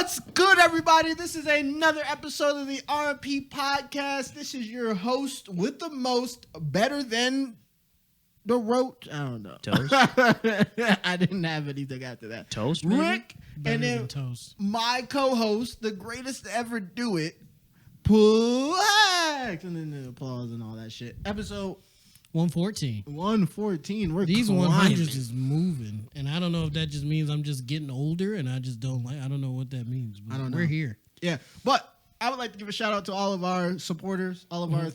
What's good, everybody? This is another episode of the R&P Podcast. This is your host with the most, better than the roach. I don't know. Toast? I didn't have anything after that. Toast, maybe? Rick, Better and then than toast. my co-host, the greatest to ever do it, PLAX, and then the applause and all that shit. Episode 114. 114. We're These climbing. 100s is moving, and I don't know if that just means I'm just getting older, and I just don't like. I don't know what that means. But I don't know. We're here. Yeah, but I would like to give a shout out to all of our supporters, all of our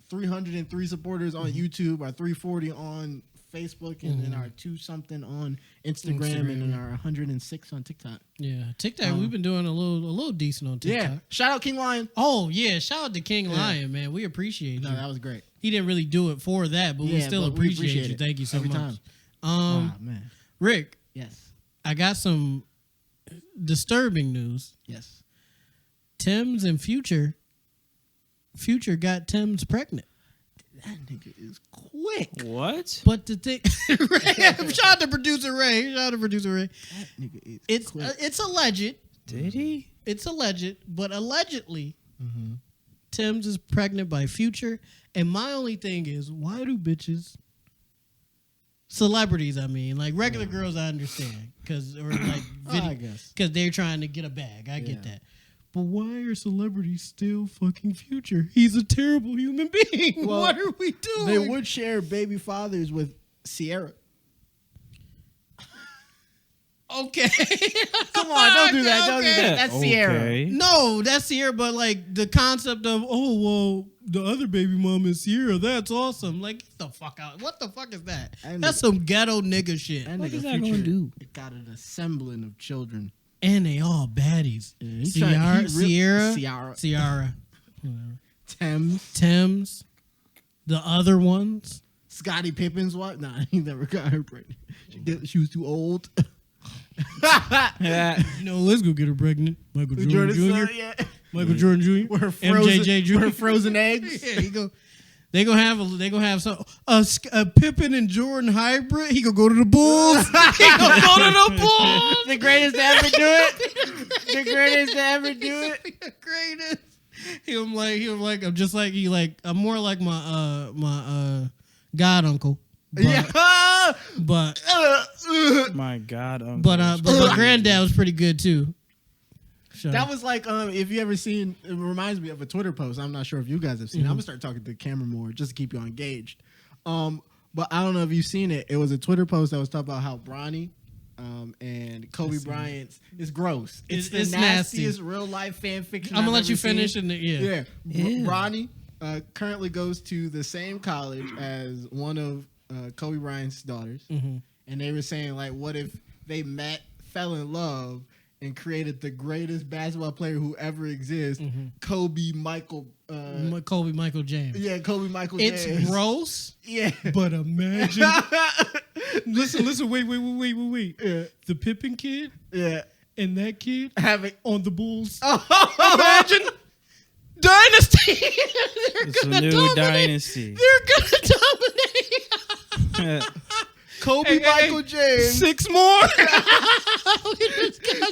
303 supporters on YouTube, our 340 on Facebook, and then our 2-something on Instagram, and then our 106 on TikTok. Yeah, TikTok. We've been doing a little decent on TikTok. Yeah, shout out King Lion. Oh yeah, shout out to King Lion, man. We appreciate No, you. that was great. He didn't really do it for that, but we still but we appreciate you. it Thank you so every much. time. Man. Rick, Yes. I got some disturbing news. Yes. Tim's and Future got Tim's pregnant. That nigga is quick. What? But the thing, shout out to producer Ray. That nigga is quick. It's alleged. Did he? It's alleged, but allegedly, Tim's is pregnant by Future. And my only thing is, why do bitches, celebrities, I mean, like regular girls, I understand, or like I guess. because they're trying to get a bag. I get that. But why are celebrities still fucking Future? He's a terrible human being. Well, what are we doing? They would share baby fathers with Sierra. Okay. Come on, don't do that. Don't do Okay. that. That's Sierra. Okay. No, that's Sierra, but like the concept of, oh, well, the other baby mom is Sierra. That's awesome. Like, get the fuck out. What the fuck is that? And That's some ghetto nigga shit. That What nigga is that Future gonna do? got an assembling of children. And they all baddies. Yeah, Ciara. Thames. The other ones. Scottie Pippen's wife. Nah, he never got her pregnant. She was too old. Yeah. You know, let's go get her pregnant. Michael Jordan Jr. Yeah. Michael Jordan Jr. With her frozen, MJJ Jr. with her frozen eggs. Yeah, he go. They gonna have some a Pippen and Jordan hybrid. He gonna go to the Bulls. He gonna go to the Bulls. The greatest to ever do it. The greatest to ever do it. The greatest. I'm more like my god uncle. But, Yeah. But My God, uncle. but my granddad was pretty good too. So, That was like, if you ever seen, it reminds me of a Twitter post. I'm not sure if you guys have seen it. I'm going to start talking to the camera more just to keep you engaged. But I don't know if you've seen it. It was a Twitter post that was talking about how Bronny and Kobe Bryant is gross. It's the it's nastiest nasty. real life fan fiction I'm gonna I've let you ever seen. finish and Yeah. Ew. Bronny currently goes to the same college as one of Kobe Bryant's daughters. And they were saying, like, what if they met, fell in love, and created the greatest basketball player who ever exists, Kobe Michael James. Yeah, Kobe Michael James. It's gross. Yeah. But imagine. listen, wait. Yeah. The Pippen kid Yeah. and that kid Having on the Bulls. Oh, Imagine dynasty. It's a new dynasty. They're gonna dominate. Kobe Michael James. 6 more.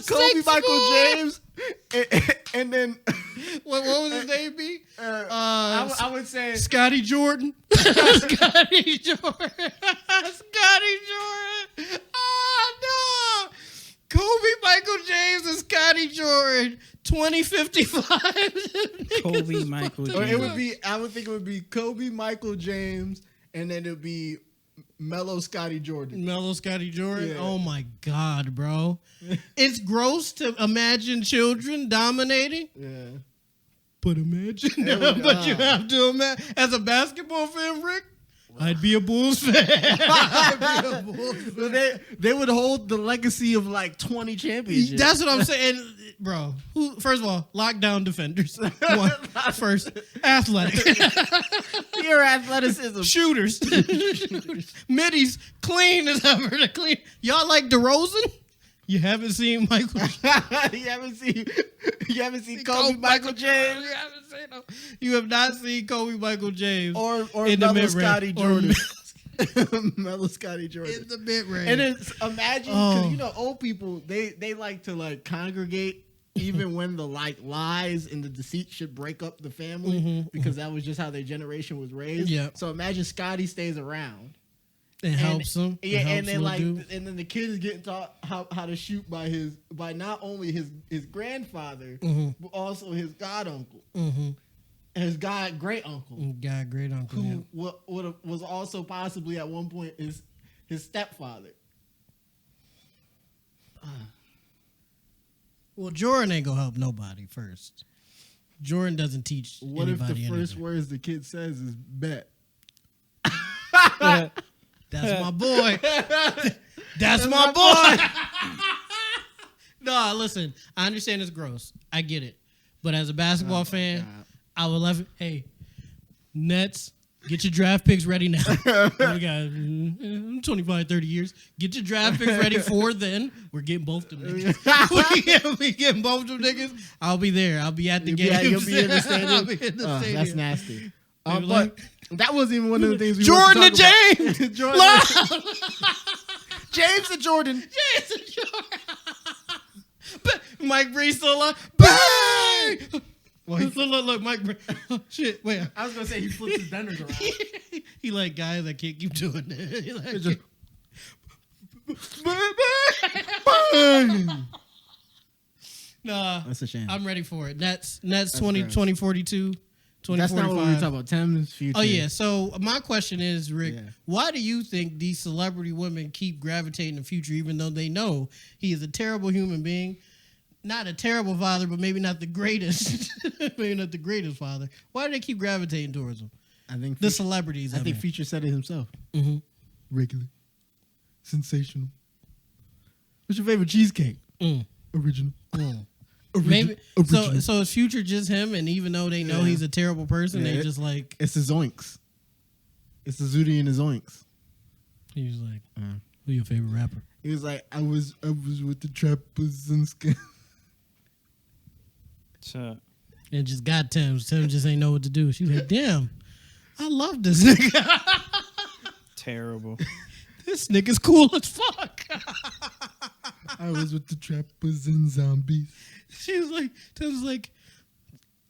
Kobe Michael James. And then What was his name? Be I would say Scotty Jordan. Scotty Jordan. Oh no! Kobe Michael James and Scotty Jordan. 2055. Kobe Michael or James. it would be I would think it would be Kobe Michael James and then it would be Mellow Scotty Jordan. Mellow Scotty Jordan. Yeah. Oh my God, bro. It's gross to imagine children dominating. Yeah. But imagine, It would- but you have to imagine. As a basketball fan, Rick, I'd be a Bulls fan. I'd be a Bulls fan. But they would hold the legacy of like 20 championships. That's what I'm saying, bro. First of all, lockdown defenders. One, first, athletic. Pure athleticism. Shooters. Middies, clean as ever. Clean. Y'all like DeRozan? You haven't seen Michael. you haven't seen Kobe Michael James You have not seen Kobe Michael James or in the Mellow mid-range. Scotty Or Jordan. Mellow Scotty Jordan. in the mid range. And then imagine, because you know, old people they like to like congregate even when the lies and the deceit should break up the family because that was just how their generation was raised. Yeah. So imagine Scotty stays around. It helps him. Yeah, It and helps then little dude. and then the kid is getting taught how to shoot by not only his grandfather but also his god uncle, his great uncle, God, great uncle. who was also possibly at one point his stepfather. Well, Jordan ain't gonna help nobody first. Jordan doesn't teach. What if the anybody first anything. words the kid says is bet? That's my boy. That's my boy. No, listen. I understand it's gross. I get it. But as a basketball fan, God. I would love it. Hey, Nets, get your draft picks ready now. We got 25, 30 years. Get your draft picks ready for then. We're getting both them niggas. we getting both them niggas. I'll be there. I'll be at the game. You'll be in the stadium. I'll be in the stadium. That's nasty. They were But that wasn't even one of the things we Jordan wanted to talk James. about. Jordan. James to Jordan. Jason Jordan. Mike Bree still alive. Bang! Well, Look, Mike Bree. Oh, shit, wait. I was gonna say he flips his benders around. He like, guys, I can't keep doing it. He like, Just- nah, That's a shame. I'm ready for it. Nets 2042, That's not what we were 2045. talking about. Tim's future. Oh yeah. So my question is, Rick, Yeah. why do you think these celebrity women keep gravitating to Future, even though they know he is a terrible human being, not a terrible father, but maybe not the greatest, maybe not the greatest father? Why do they keep gravitating towards him? I think The Future, celebrities. I think Future said it himself. Mhm. Regular, sensational. What's your favorite cheesecake? Mm. Original. Maybe Original. so is Future just him, and even though they know Yeah. he's a terrible person, Yeah, they just like It's the Zoinks. It's the Zooty and the Zoinks. he was like, who your favorite rapper? He was like, I was with the trappers and skin. So, And just got Tim. Tim just ain't know what to do. She was like, damn, I love this nigga. terrible. This nigga's cool as fuck. I was with the trappers and zombies. She was like, Tim's like,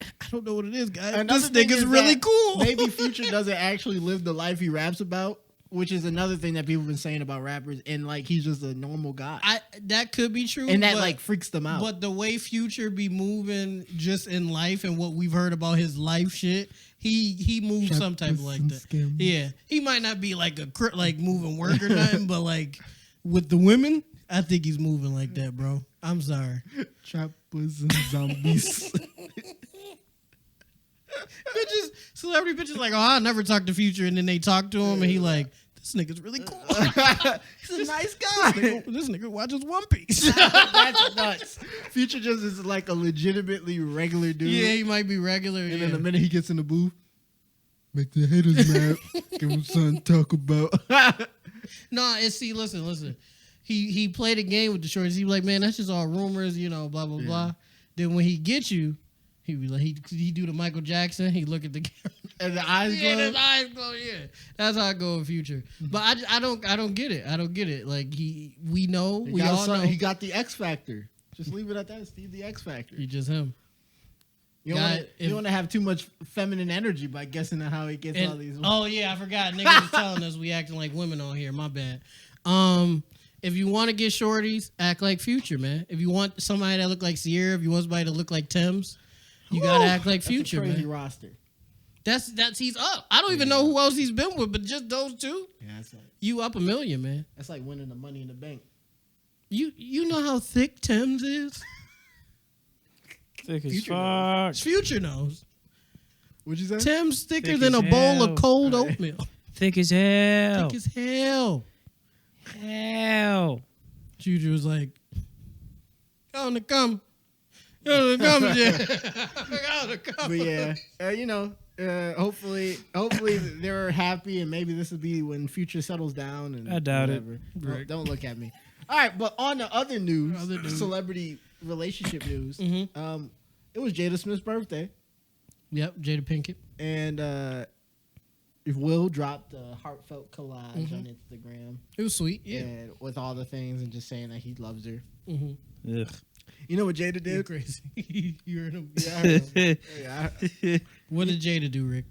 I don't know what it is, guys. Another This thing nigga's is really that cool. Maybe Future doesn't actually live the life he raps about, which is another thing that people have been saying about rappers. And like, he's just a normal guy, That could be true. and that but, like freaks them out. But the way Future be moving just in life and what we've heard about his life shit, he moves some type of like that. Yeah, he might not be like like moving work or nothing, but like with the women, I think he's moving like that, bro. I'm sorry. Trappers and zombies. Bitches, celebrity bitches like, oh, I'll never talk to Future, and then they talk to him, and he like, this nigga's really cool. He's a nice guy. This nigga watches One Piece. That's nuts. Future just is like a legitimately regular dude. Yeah, he might be regular. And yeah. then the minute he gets in the booth, make the haters mad. Give him something to talk about. No, and see, listen. He played a game with the shorties. He was like, man, that's just all rumors, you know, blah blah blah. Then when he gets you, he be like, he do the Michael Jackson. He look at the camera. And the eyes Yeah, glow. his eyes glow. Yeah, that's how I go in Future. But I don't get it. I don't get it. Like we know, we all know. He got the X Factor. Just leave it at that. Steve the X Factor. He just him. You Guy, don't want to have too much feminine energy by guessing at how he gets all And, these. oh yeah, I forgot. Niggas was telling us we acting like women on here. My bad. If you want to get shorties, act like Future, man. If you want somebody that look like Sierra, if you want somebody to look like Thames, you gotta act like Future, That's a crazy man. roster. That's he's up. I don't even know who else he's been with, but just those two, Yeah, you up $1 million, man. that's like winning the Money in the Bank. You know how thick Thames is? Thick as Future fuck. Future knows. What'd you say? Thames thicker Thick than a as bowl hell. of cold oatmeal. Thick as hell. Thick as hell. Hell. Future was like, on the come. On the come, on the come. But yeah, hopefully they're happy, and maybe this will be when Future settles down. And I doubt it. whatever. Don't look at me. All right, but on the other news, Other news. celebrity relationship news, Mhm. it was Jada Smith's birthday, Yep, Jada Pinkett. and Will dropped a heartfelt collage on Instagram, It was sweet, yeah. and with all the things, and just saying that he loves her. Mm-hmm. Ugh. You know what Jada You're did? crazy. You heard him. Yeah, I heard him. Yeah, What did Jada do, Rick?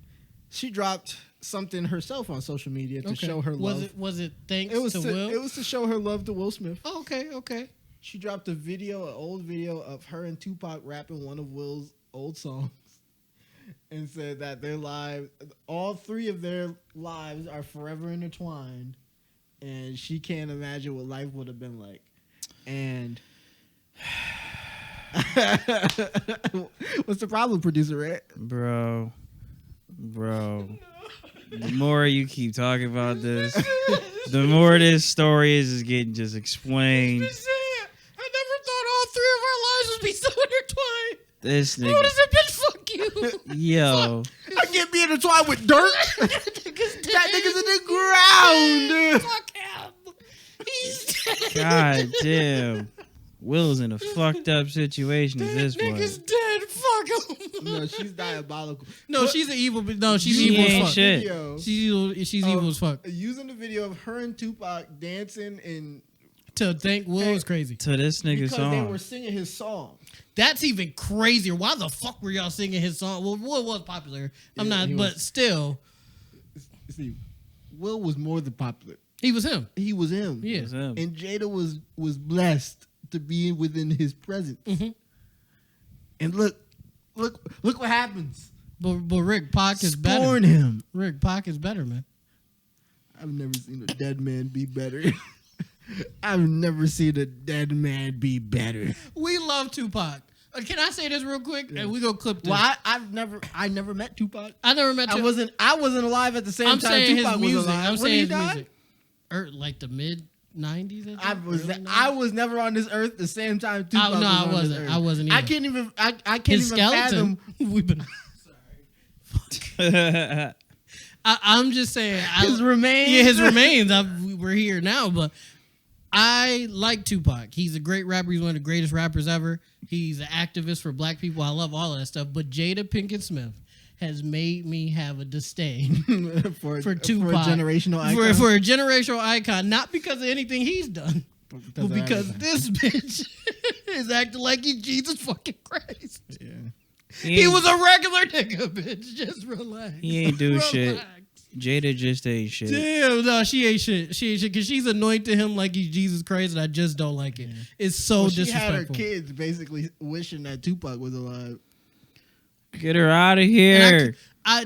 she dropped something herself on social media to show her was love. Was it thanks It was to Will? It was to show her love to Will Smith. Oh, okay. She dropped an old video of her and Tupac rapping one of Will's old songs, and said that their lives, all three of their lives, are forever intertwined, and she can't imagine what life would have been like. And what's the problem, producer Red? Bro. The more you keep talking about this, the more this story is getting just explained. I never thought all three of our lives would be so intertwined. This What nigga, is it, bitch? Fuck you. yo, I can't be intertwined with dirt. That nigga's in the ground. Fuck him. He's dead. god damn, Will's in a fucked up situation at this Nigga's point. dead. Fuck him. No, she's diabolical. No, she's an evil. No, she's She evil ain't as fuck. shit. Video She's evil as fuck. using the video of her and Tupac dancing in To think Will is crazy. To this nigga's because they song. were singing his song. That's even crazier. Why the fuck were y'all singing his song? Well, Will was popular. I'm Yeah, not, he but was. still, See, Will was more than popular. he was him. He was him. Yeah. It was him. And Jada was blessed to be within his presence. Mhm. And look what happens. But Rick, Pac is better. Scorn him. Rick, Pac is better, man. I've never seen a dead man be better. I've never seen a dead man be better. We love Tupac. Can I say this real quick? Yeah. And we go clip this. Well, I never met Tupac. I never met I Tupac. wasn't alive at the same I'm time saying Tupac his was music. alive. I'm When saying he his died, music. Like the mid 90s. I was never on this earth the same time Tupac was on I this wasn't. earth. I wasn't I either. can't even His even skeleton. fathom. We've been. I'm just saying. His remains. Yeah, his remains. We're here now, but I like Tupac. He's a great rapper. He's one of the greatest rappers ever. He's an activist for black people. I love all of that stuff. But Jada Pinkett Smith has made me have a disdain for Tupac. for a generational icon. For a generational icon, not because of anything he's done, but of because everything. this bitch is acting like he's Jesus fucking Christ. Yeah. He was a regular nigga, bitch. Just relax. He ain't do shit. Relax. Jada just ain't shit. Damn, no, she ain't shit. She ain't shit because she's anointed him like he's Jesus Christ, and I just don't like it. It's so Well, she had her disrespectful. kids basically wishing that Tupac was alive. Get her out of And here.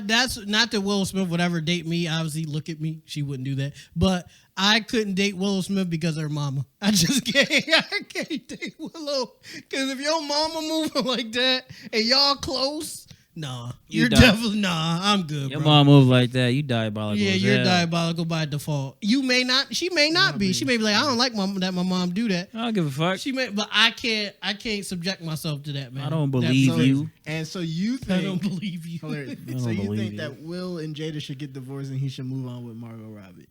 that's not that Will Smith would ever date me. Obviously, look at me. She wouldn't do that. But I couldn't date Will Smith because of her mama. I just can't. I can't date Willow. Because if your mama moving like that and y'all close, nah. You You're die. definitely, I'm good, Your bro. mom move like that, you diabolical. Yeah, as you're hell. diabolical by default. You may not. She may not be. She may be like, I don't like my mom do that. I don't give a fuck. She may, but I can't subject myself to that, man. I don't That's believe crazy. you. And so you I think don't believe you. hilarious. I don't So you believe think you. that Will and Jada should get divorced and he should move on with Margot Robbie?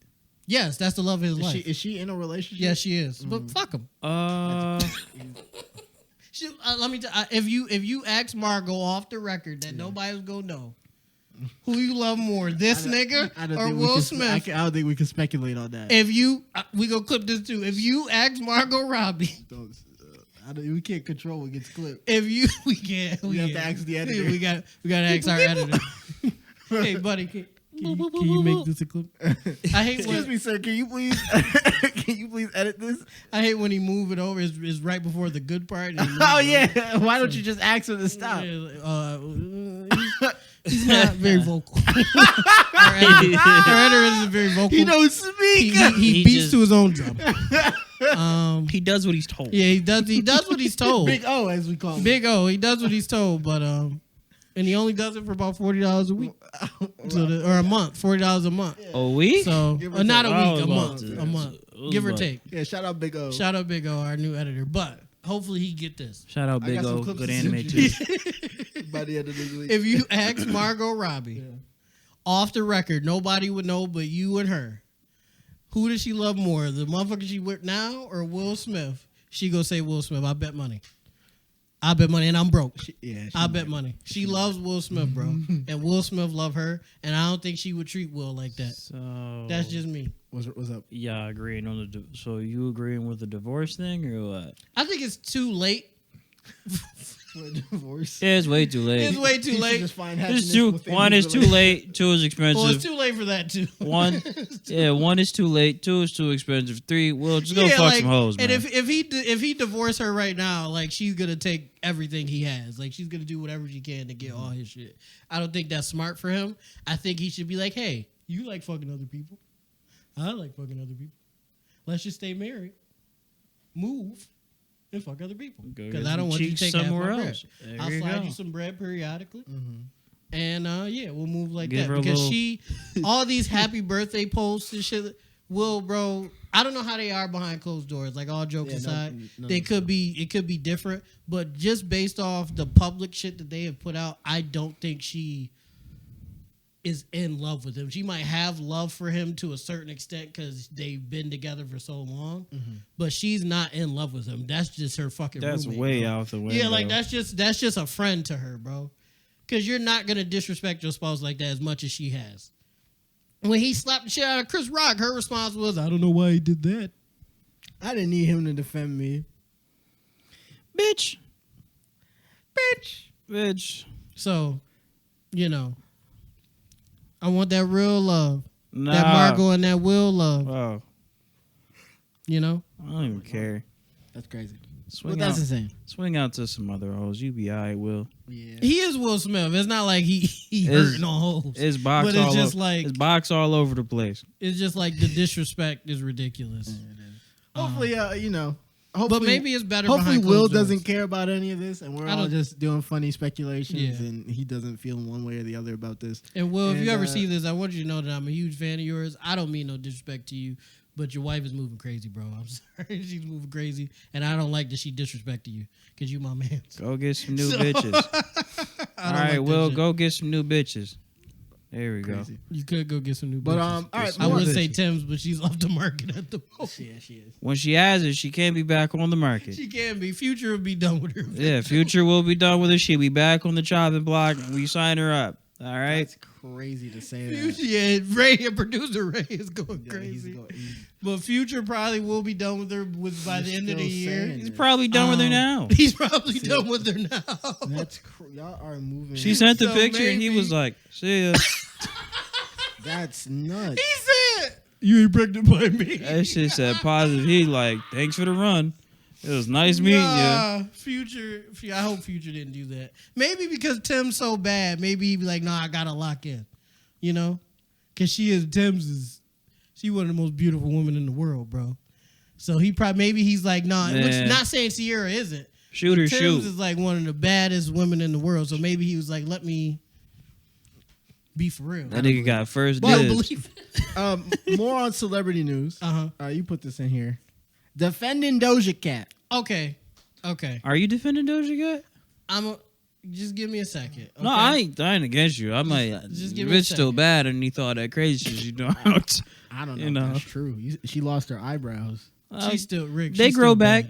Yes, that's the love of his life. Is she in a relationship? Yes, she is. But fuck him. Let me tell if you ask Margot off the record that nobody's gonna know who you love more, this nigga I don't or think we Will can- Smith. I don't think we can speculate on that. If you we gonna clip this too. If you ask Margot Robbie, We can't control what gets clipped. if you we can't We have to ask the editor. We got to ask our editor. Hey buddy, can you make this a clip? I hate Excuse when me, sir. Can you please edit this? I hate when he move it over. Is right before the good part. and he moves Oh it over. yeah. Why don't you just ask her to stop? He's not very vocal. Our editor isn't very vocal. He don't speak. He He beats just- to his own drum. He does what he's told. Yeah, he does what he's told. Big O, as we call him. Big O, he does what he's told, but and he only does it for about $40 a week, or a month, $40 a month. A week? So Give or not a take. I week, was a about month, to- a month, I was give or about- take. Yeah, shout out Big O. Shout out Big O, our new editor, but hopefully he get this. Shout out I Big got some O. clips Good to anime send too. you by the end of this week. If you ask Margot Robbie off the record, nobody would know but you and her. Who does she love more, the motherfucker she with now or Will Smith? She gonna say Will Smith. I bet money. I bet money, and I'm broke. I bet money. She loves Will Smith, bro, and Will Smith love her, and I don't think she would treat Will like that. So That's just me. What's up? yeah, agreeing on the. So you agreeing with the divorce thing or what? I think it's too late For a divorce. Yeah, it's way too late. It's way too late. It's too. One is too late. Two is expensive. Well, it's too late for that too. One is too late. Two is too expensive. Three, well, just go fuck some hoes, man. And if he divorced her right now, like she's gonna take everything he has. Like she's gonna do whatever she can to get all his shit. I don't think that's smart for him. I think he should be like, hey, you like fucking other people. I like fucking other people. Let's just stay married. Move. And fuck other people. Because I don't want you to take somewhere else. I'll slide you some bread periodically. Mm-hmm. And we'll move like that. Because all these happy birthday posts and shit, bro, I don't know how they are behind closed doors. Like all jokes aside, it could be different. But just based off the public shit that they have put out, I don't think she is in love with him. She might have love for him to a certain extent because they've been together for so long, but she's not in love with him. That's just her fucking That's roommate, way bro. out the window. Yeah, like that's just a friend to her, bro. Because you're not gonna disrespect your spouse like that as much as she has. When he slapped the shit out of Chris Rock, her response was, "I don't know why he did that. I didn't need him to defend me, bitch." So, I want that real love. Nah. That Margot and that Will love. Oh. You know? I don't even care. That's crazy. That's insane. Swing out to some other hoes. You be all right, Will. Yeah. He is Will Smith. It's not like he hurting on hoes. His box but it's just like his box all over the place. It's just like the disrespect is ridiculous. Hopefully, Hopefully, but maybe it's better. Hopefully, behind Will closed doesn't doors. care about any of this, and we're all just doing funny speculations, and he doesn't feel one way or the other about this. And Will, if you ever see this, I want you to know that I'm a huge fan of yours. I don't mean no disrespect to you, but your wife is moving crazy, bro. I'm sorry, she's moving crazy, and I don't like that she disrespected you because you my man. Go get some new bitches. All right, Will, go get some new bitches. There we go. You could go get some new bitches. But all right, I would say Tim's, but she's off the market at the moment. Yeah, she is. When she has it, she can't be back on the market. She can be. Future will be done with her. Yeah, Future will be done with her. She'll be back on the chopping block, and we sign her up. All right. That's crazy to say that. Future, yeah, Ray, producer Ray is going crazy. But Future probably will be done with her by the end of the year. He's probably done with her now. He's probably done with her now. That's y'all are moving. She sent the picture, and he was like, "See ya." That's nuts. He said, "You ain't pregnant by me." That shit said positive. He like, "Thanks for the run. It was nice meeting you." Future. I hope Future didn't do that. Maybe because Tim's so bad. Maybe he'd be like, "No, I gotta lock in." You know, because she one of the most beautiful women in the world, bro. So maybe he's like, "No," which not saying Sierra isn't. Tim's is like one of the baddest women in the world. So maybe he was like, "Let me be for real." That nigga got first dibs. More on celebrity news. You put this in here. Defending Doja Cat. Okay. Are you defending Doja Cat? Just give me a second. Okay? No, I ain't against you. I might. Just give me a Bitch still bad underneath all that crazy shit you doing. I don't know. If that's true. She lost her eyebrows. She's still Rick. They grow back.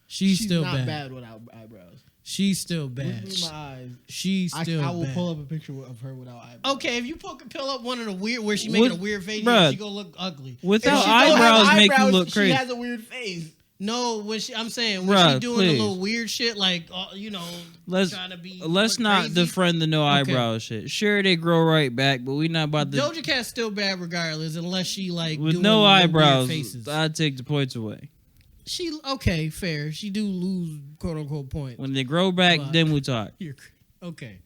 She's still not bad. bad without eyebrows. She's still bad. With my eyes. She's still I will bad. pull up a picture of her without eyebrows. Okay, if you pull up one of the weird where she making a weird face, she gonna look ugly. Without eyebrows, make you look crazy. She has a weird face. No, when she doing the little weird shit, like trying to be. Let's not crazy. defend the no eyebrows shit. Sure, they grow right back, but we not about to. Doja Cat's still bad regardless, unless she like with doing no eyebrows. faces. I'd take the points away. Fair. She do lose quote unquote points. When they grow back, then we talk. Okay.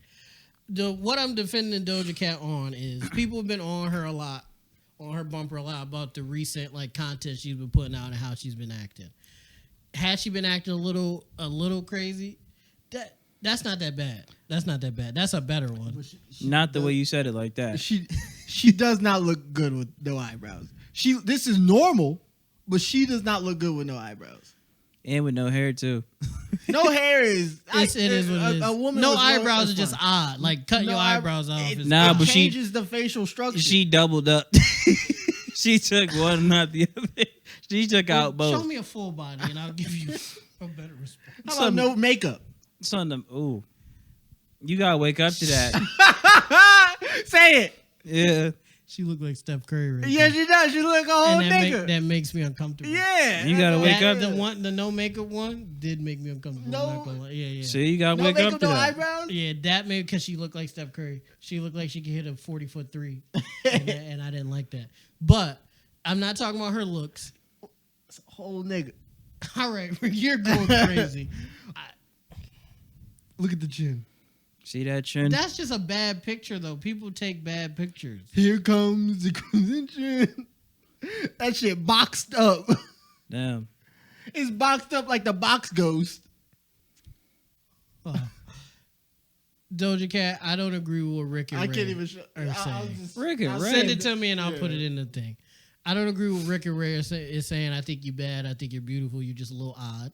What I'm defending Doja Cat on is people have been on her a lot, on her bumper a lot about the recent content she's been putting out and how she's been acting. Has she been acting a little crazy? That's not that bad. That's a better one. Not the way you said it like that. She does not look good with no eyebrows. This is normal, but she does not look good with no eyebrows. And with no hair too. No hair is. It is what it is. A woman no eyebrows are just odd. Like cutting your eyebrows off. It changes the facial structure. She doubled up. She took one, not the other. She took out both. Show me a full body, and I'll give you a better response. How about no makeup? Ooh, you gotta wake up to that. Say it. Yeah. She looked like Steph Curry. Right Yeah, there. she does. She look like a whole nigga. That makes me uncomfortable. Yeah. You gotta wake up. The no makeup one did make me uncomfortable. No. I'm not gonna lie. Yeah. See, you gotta No wake makeup, up to no that. eyebrows. Yeah, that made because she looked like Steph Curry. She looked like she could hit a 40-foot three, and I didn't like that. But I'm not talking about her looks. It's a whole nigga. All right, you're going crazy. Look at the chin. See that chin? That's just a bad picture, though. People take bad pictures. Here comes the crimson chin. That shit boxed up. Damn. It's boxed up like the box ghost. Oh. Doja Cat, I don't agree with what Rick and I Ray can't even show. are saying. Rick and I'll Ray. Send it to me and I'll Yeah. put it in the thing. I don't agree with Rick and Ray is saying. I think you're bad. I think you're beautiful. You're just a little odd.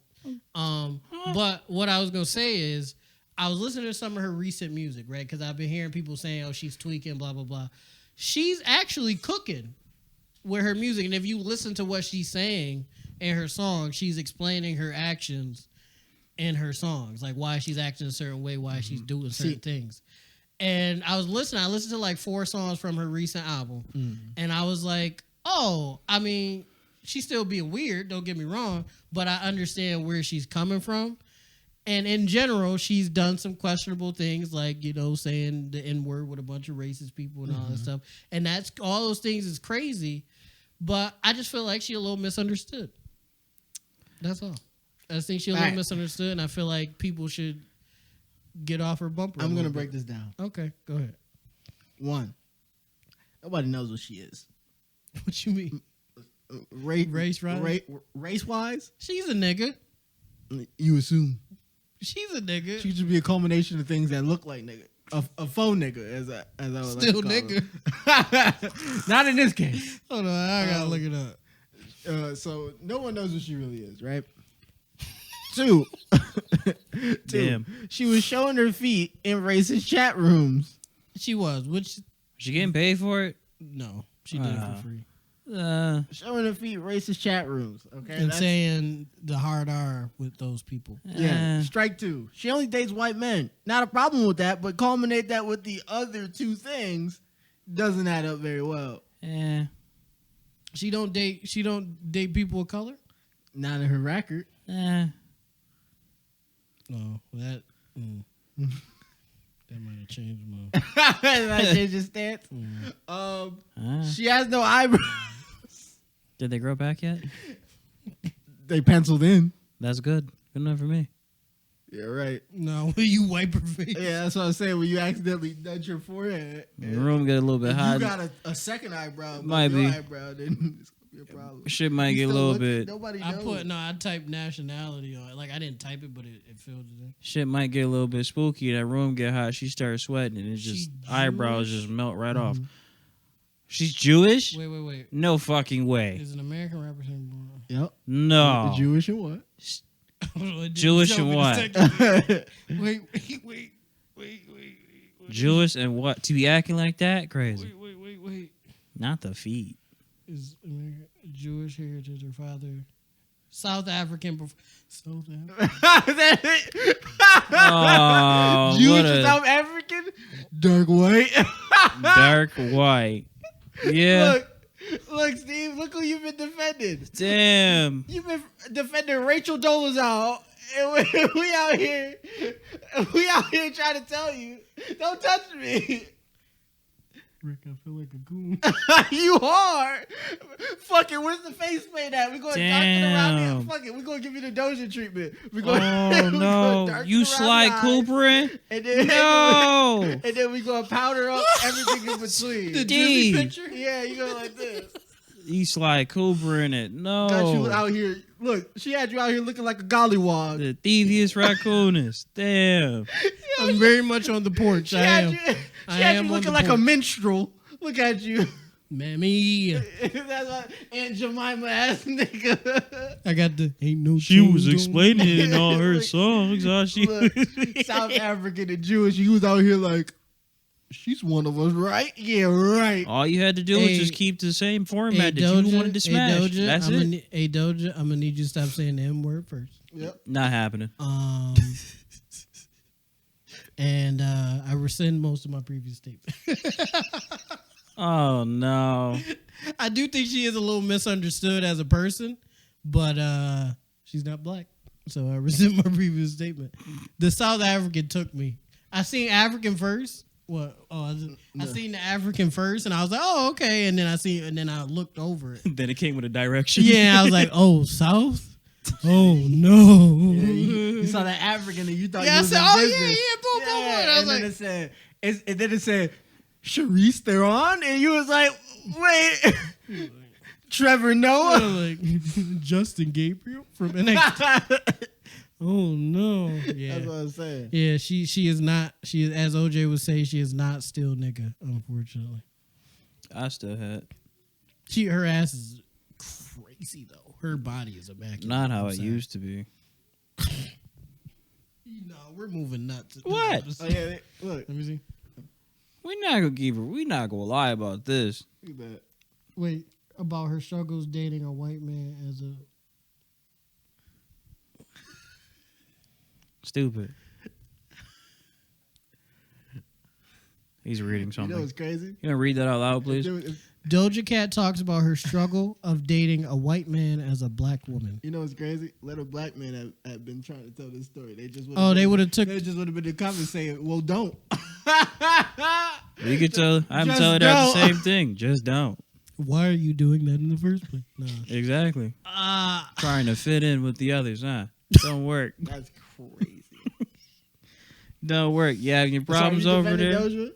But what I was gonna say is, I was listening to some of her recent music, right? Because I've been hearing people saying, "Oh, she's tweaking, blah blah blah." She's actually cooking with her music, and if you listen to what she's saying in her song, she's explaining her actions in her songs, like why she's acting a certain way, why she's doing certain things. And I listened to like 4 songs from her recent album, and I was like, oh, I mean, she's still being weird, don't get me wrong, but I understand where she's coming from. And in general, she's done some questionable things, like, you know, saying the N-word with a bunch of racist people and all that stuff. And that's all those things is crazy, but I just feel like she's a little misunderstood. That's all. I just think she's a little misunderstood, and I feel like people should get off her bumper. I'm gonna break this down. Okay, go ahead. 1, nobody knows what she is. What you mean? Race wise, She's a nigga. you assume She's a nigga. she should be a culmination of things that look like nigga. A faux nigga, as I would Still like to call them. Not in this case. Hold on, I gotta look it up. So no one knows what she really is, right? 2, Damn. she was showing her feet in racist chat rooms. She was, which She getting paid for it? no, she did it for free. Showing her feet in racist chat rooms. Okay, And saying the hard R with those people. yeah. Strike 2. She only dates white men. Not a problem with that, but culminate that with the other 2 things doesn't add up very well. She don't date people of color? Not in her record. No, that that might have changed my. That changed his stance. She has no eyebrows. Did they grow back yet? They penciled in. That's good. Good enough for me. Yeah, right. No, you wipe her face. Yeah, that's what I'm saying. When you accidentally nudge your forehead, The room get a little bit if hot. you got a second eyebrow, Might your be. eyebrow, then it's gonna be a problem. Shit might You get a still little look- bit. Nobody I knows. I typed nationality on it. Like I didn't type it, but it filled it in. Shit might get a little bit spooky. That room get hot. She starts sweating, and it's just She eyebrows Jewish? just melt right off. She's Jewish? Wait. No fucking way. Is an American rapper saying Yep. No. The Jewish and what? Jewish and what? Wait. Jewish and what? To be acting like that? Crazy. Wait. Not the feet. Is American Jewish heritage or father? South African. South African. Oh, Jewish what and a South African? Dark white. dark white. Yeah. Look, Steve, look who you've been defending. Damn. You've been defending Rachel Dolezal, and we out here trying to tell you, don't touch me. Rick, I feel like a goon. You are. Fuck it, where's the face paint at? We're going to darken around here. Fuck it, we're going to give you the Doja treatment. We're going, Oh no. You Sly Cooperin? And then, No. and then we're going to powder up everything in between. The D. Drizzy picture? Yeah, you go like this. You Sly Cooperin it. Got you No. out here. Look, she had you out here looking like a gollywog. The thieviest raccoonist. Damn. I'm very much on the porch. She I had am. you, I she had am you on looking the like a porch. minstrel. Look at you. Mammy. That's what Aunt Jemima ass nigga. I got the ain't no She was change on- explaining it in all her Look, songs. How she Look, South African and Jewish. You was out here like, she's one of us, right? Yeah, right. All you had to do was just keep the same format that you wanted to smash. Doja, That's it. Doja, I'm gonna need you to stop saying the M word first. Yep. Not happening. And I rescind most of my previous statements. Oh no. I do think she is a little misunderstood as a person, but she's not black. So I rescind my previous statement. The South African took me. I seen African first. What? Oh, I seen the African first, and I was like, oh, okay. And then I looked over it. Then it came with a direction. Yeah, I was like, oh, South. Oh no! Yeah, you saw that African and you thought Yeah, you I was said, in oh business. yeah, boom, boom, boom. And I was like, then it said, Sharice Theron, and you was like, wait, Trevor I Noah. was like Justin Gabriel from NXT. Oh no! Yeah, That's what I was saying. yeah. She is not. She is, as OJ would say, she is not still nigga. Unfortunately, I still had. her ass is crazy though. Her body is immaculate. Not how it used to be. No, we're moving nuts. What? Oh yeah, look. Let me see. We not gonna lie about this. Look at that. Wait, about her struggles dating a white man as a. Stupid. He's reading something. You know what's crazy? You gonna read that out loud, please? Doja Cat talks about her struggle of dating a white man as a black woman. You know what's crazy? Let a black man have been trying to tell this story. They just They would have took. They just would have been in the comments saying, "Well, don't." You could tell. I'm Just telling her the don't. same thing. Just don't. Why are you doing that in the first place? No. Exactly. Trying to fit in with the others, huh? Don't work. That's crazy. Don't work. You having your problems So, are you over there? defending Doja?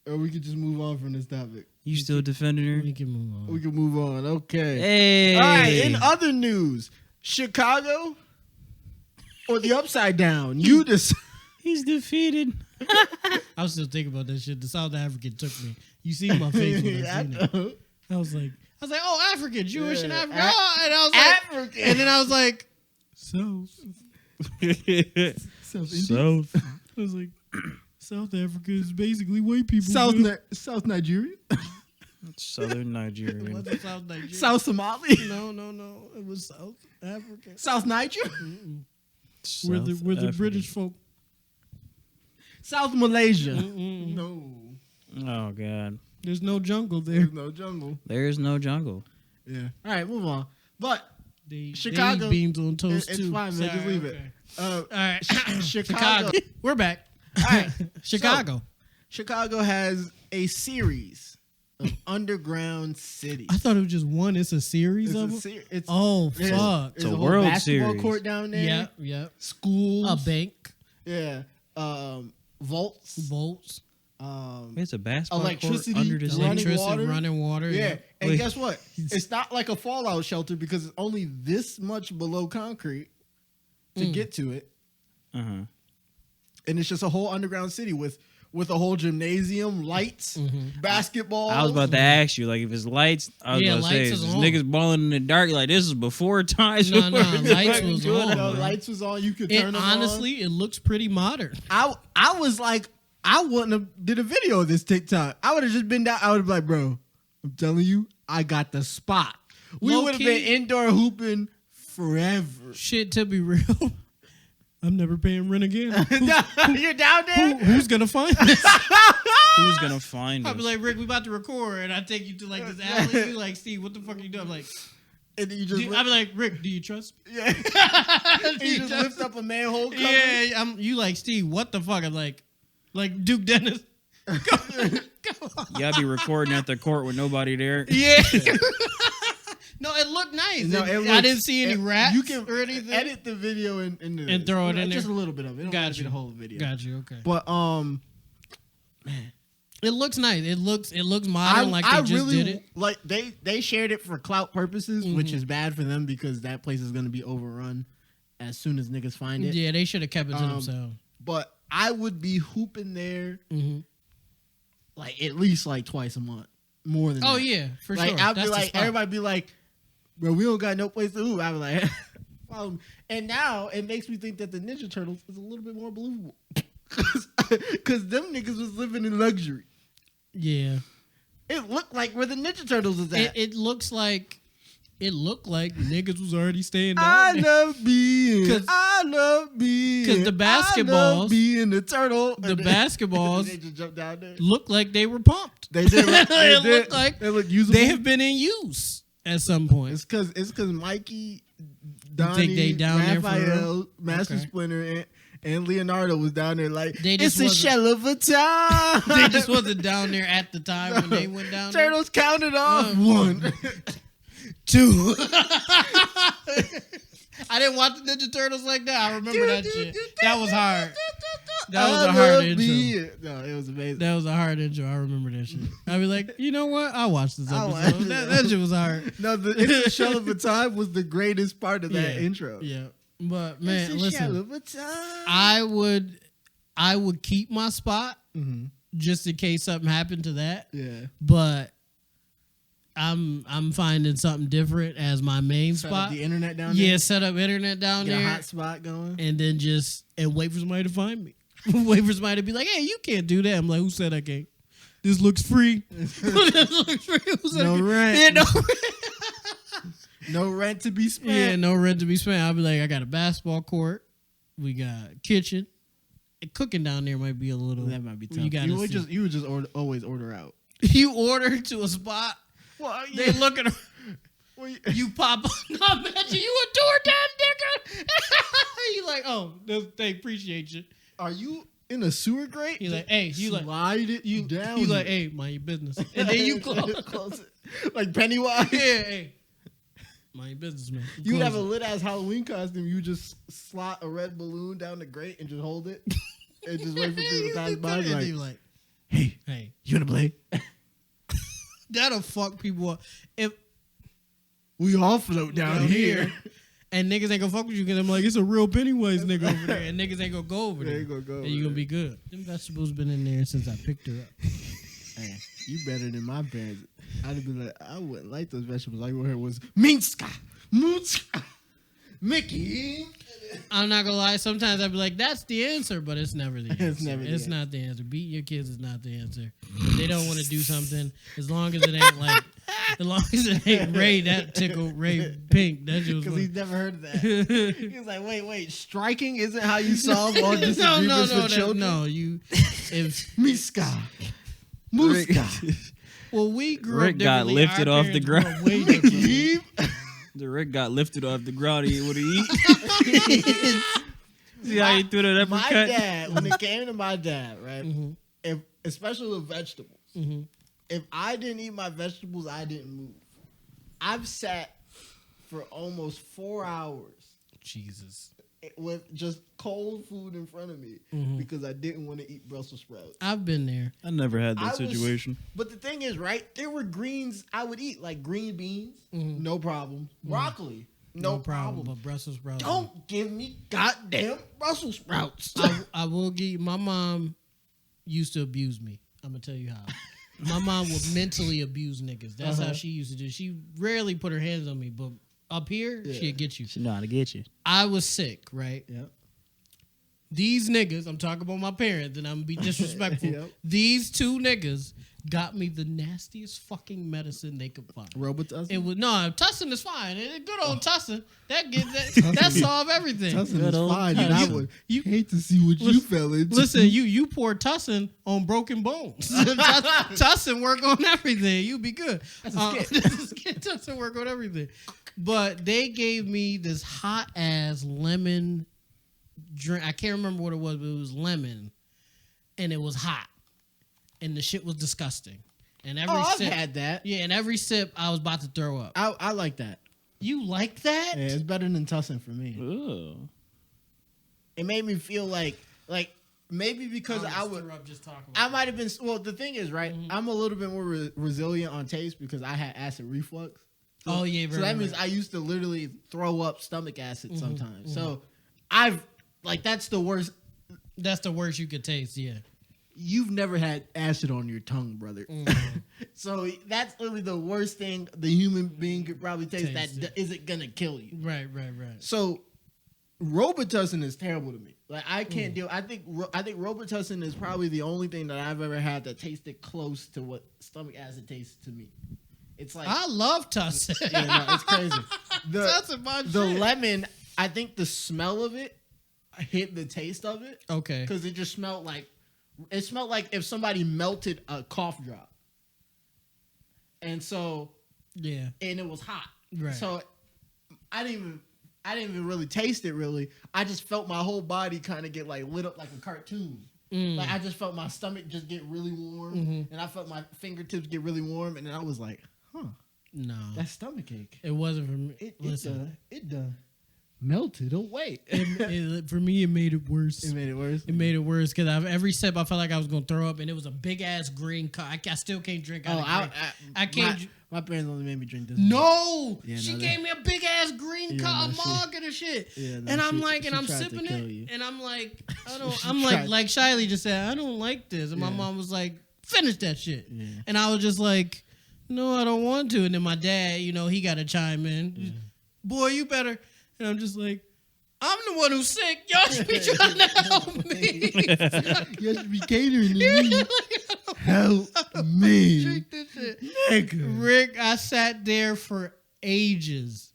Or we could just move on from this topic. You still defending her? We can move on. We can move on. Okay. Hey. All right. In other news, Chicago or the Upside Down? You decide. He's defeated. I was still thinking about that shit. The South African took me. You see my face when I seen it. I was like, oh, African, Jewish, and African. And I was like, African. and then I was like, South. South. I was like, South Africa is basically white people. South Nigeria? Southern Nigerian. It wasn't South Nigeria. South Somali? No. It was South Africa. South Niger? We're the British folk. South Malaysia? Mm-mm. No. Oh God. There's no jungle there. There's no jungle. There is no jungle. Yeah. All right, move on. But They Chicago- eat beans on toast it's too. fine, man. Just leave okay. it. All right, Chicago. We're back. All right. Chicago. Chicago has a series of underground cities. I thought it was just one. It's a series of them. It's Oh there's- fuck! There's It's a whole World basketball Series. court down there. Yeah. Schools. A bank, Yeah. Vaults. bolts, It's a basketball Electricity, court under the running city. electricity, water. running water. Yeah. And Wait. guess what? It's not like a fallout shelter because it's only this much below concrete to get to it. Uh-huh. And it's just a whole underground city with a whole gymnasium, lights, basketball. I was about to ask you, like, if it's lights, I was Yeah, about to say, lights is is this on. niggas balling in the dark? Like, this is before times. No, were lights fucking was good. on. No, bro. lights was on. You could It turn them honestly, it looks pretty modern. on. I was like, I wouldn't have did a video of this TikTok. I would have just been down. I would have been like, bro, I'm telling you, I got the spot. We Low would have key. been indoor hooping forever. Shit, to be real, I'm never paying rent again. You're down there? Who's gonna find this? Who's going to find I'll us? be like, Rick, we about to record, and I take you to like this alley. You like, Steve, what the fuck are you doing? I'm like, And then you just I'll be like, Rick, do you trust me? yeah. And you just lift up a manhole cover. Yeah, you like, Steve, what the fuck? I'm like Duke Dennis. Come on. Y'all be recording at the court with nobody there. Yeah. No, it looked nice. No, I looks- didn't see any rats You can or anything. edit the video and throw it in just there. a little bit of it. It don't Got have to be you. the whole video. Got you. Okay. But It looks nice. It looks modern. Like they just did it. like they shared it for clout purposes, Mm-hmm. which is bad for them because that place is going to be overrun as soon as niggas find it. Yeah, they should have kept it to themselves. But I would be hooping there Mm-hmm. like at least like twice a month, more than Oh that. yeah, for like sure. I'd That's be the like spot. everybody be like, bro, we don't got no place to hoop. I'd be like, follow me. And now it makes me think that the Ninja Turtles is a little bit more believable because them niggas was living in luxury. Yeah. It looked like where the Ninja Turtles is at. It looks like it looked like niggas was already staying down I there. love being because the basketballs, being the turtle, the basketballs they just jumped down there. looked like they were pumped. They did. It looked like they look usable. they have been in use at some point. It's because Mikey, You Donnie, think they down there for Raphael, real? Master Okay. Splinter, and Leonardo was down there like They it's just a wasn't- shell of a time. They just wasn't down there at the time when they went down there. Turtles counted off 1, 2. I didn't watch the Ninja Turtles like that. I remember that shit. That was hard. That was a hard intro. No, it was amazing. That was a hard intro. I remember that shit. I'd be like, you know what? I'll watch this I'll episode. watch That shit was hard. No, it's a shell of a time was the greatest part of that intro. Yeah. But man, It's a shell listen. of a time. I would keep my spot Mm-hmm. just in case something happened to that. Yeah. But I'm finding something different as my main Set up spot. the internet down there. Yeah, set up internet down Get a there. hot spot going. And then wait for somebody to find me. Wait for somebody to be like, hey, you can't do that. I'm like, who said I can't? This looks free. This looks free. Who said No I can't? rent. Yeah, no rent. No rent to be spent. Yeah, no rent to be spent. I'll be like, I got a basketball court. We got kitchen. And cooking down there might be a little. That might be tough. You gotta would see. just always order out. You order to a spot. Well, They look at Well, you pop up. No, imagine you a DoorDash nigga. You like, oh, they appreciate you. are you in a sewer grate? You like, hey, you like, slide it you down. You like, hey, mind your business, and then you close. it. Like Pennywise. Yeah, hey, mind your business, man. You Close have a it. lit ass Halloween costume. You just slot a red balloon down the grate and just hold it, and just wait for people to pass by. And Like, you like, hey, you wanna play? that'll fuck people up. If We all float down here. and niggas ain't gonna fuck with you because I'm like, it's a real Pennywise nigga over there, and niggas ain't gonna go over They there. ain't gonna go And over you gonna there. be good. Them vegetables been in there since I picked her up. Hey, you better than my parents. I'd have been like, I wouldn't like those vegetables. All you heard was Minska, Mutska, Mickey. I'm not gonna lie. Sometimes I'd be like, "That's the answer," but it's never the answer. It's never the It's answer. not the answer. Beating your kids is not the answer. If they don't want to do something, as long as it ain't like, as long as it ain't Ray that tickled Ray Pink. That shit was Because funny. he's never heard of that. He was like, wait, striking isn't how you solve all disagreements with children? No. If Miska, Muska, well, we grew Rick up got differently. lifted Our off the parents ground. grew up way differently. Mickey. The Rick got lifted off the ground. He would eat. See how he threw that My uppercut? dad, when it came to my dad, right? Mhm. If especially with vegetables, Mhm. if I didn't eat my vegetables, I didn't move. I've sat for almost 4 hours Jesus. with just cold food in front of me Mhm. because I didn't want to eat Brussels sprouts. I've been there. I never had I that was- situation. But the thing is, right? There were greens I would eat, like green beans, Mhm. no problem. Broccoli, no problem. But Brussels sprouts. Don't give me goddamn Brussels sprouts. I will give. My mom used to abuse me. I'm gonna tell you how. My mom would mentally abuse niggas. That's how she used to do. She rarely put her hands on me, but up here Yeah. she'd get you. She know how to get you. I was sick, right? Yeah. These niggas, I'm talking about my parents, and I'm gonna be disrespectful. Yep. These two niggas got me the nastiest fucking medicine they could find. Robitussin? It was Tussin is fine. Good old Tussin. That solve everything. Tussin Good is old fine. Tussin. And I would hate to see what you Listen- fell into. Listen, you pour Tussin on broken bones. Tussin work on everything. You be good. Tussin work on everything. But they gave me this hot ass lemon drink. I can't remember what it was, but it was lemon, and it was hot, and the shit was disgusting. And every I've sip, had that. yeah, and every sip, I was about to throw up. I like that. You like that? Yeah, it's better than Tussin for me. Ooh. It made me feel like maybe because I would. threw up just talking. I might have been. Well, the thing is, right? Mm-hmm. I'm a little bit more resilient on taste because I had acid reflux. Oh yeah, So that means I used to literally throw up stomach acid Mm-hmm. sometimes. So I've that's the worst. that's the worst you could taste. Yeah. You've never had acid on your tongue, brother. Mm-hmm. So that's literally the worst thing the human being could probably taste. Taste That isn't gonna kill you. Right. So Robitussin is terrible to me. Like I Mm. can't deal. I think Robitussin is probably the only thing that I've ever had that tasted close to what stomach acid tastes to me. It's like I love Tussin. yeah, no, it's crazy. Tussin my The shit. lemon, I think the smell of it hit the taste of it. Okay. Because it just smelled like if somebody melted a cough drop. And so Yeah. and it was hot. Right. So I didn't even really taste it really. I just felt my whole body kind of get like lit up like a cartoon. Like I just felt my stomach just get really warm and I felt my fingertips get really warm and then I was like, huh. No. That's stomach ache. It wasn't for me. It done melted away. For me, it made it worse. It made it worse. It made it worse because every sip I felt like I was gonna throw up, and it was a big ass green cup. I still can't drink out of green. I can't. My parents only made me drink this. No, Yeah, she no, gave me a big ass green cup, a mug and a shit. Yeah, no, and I'm she- like, she and I'm tried to sipping kill it, you. and I'm like, I She don't. I'm tried. like Shiley just said, I don't like this, and my Yeah. mom was like, finish that shit. Yeah. And I was just like, no, I don't want to. And then my dad, he got to chime in. Boy, you better. And I'm just like, I'm the one who's sick. Y'all should be trying to help me. You should be catering to me. Help me. Drink this shit. Nigga. Rick, I sat there for ages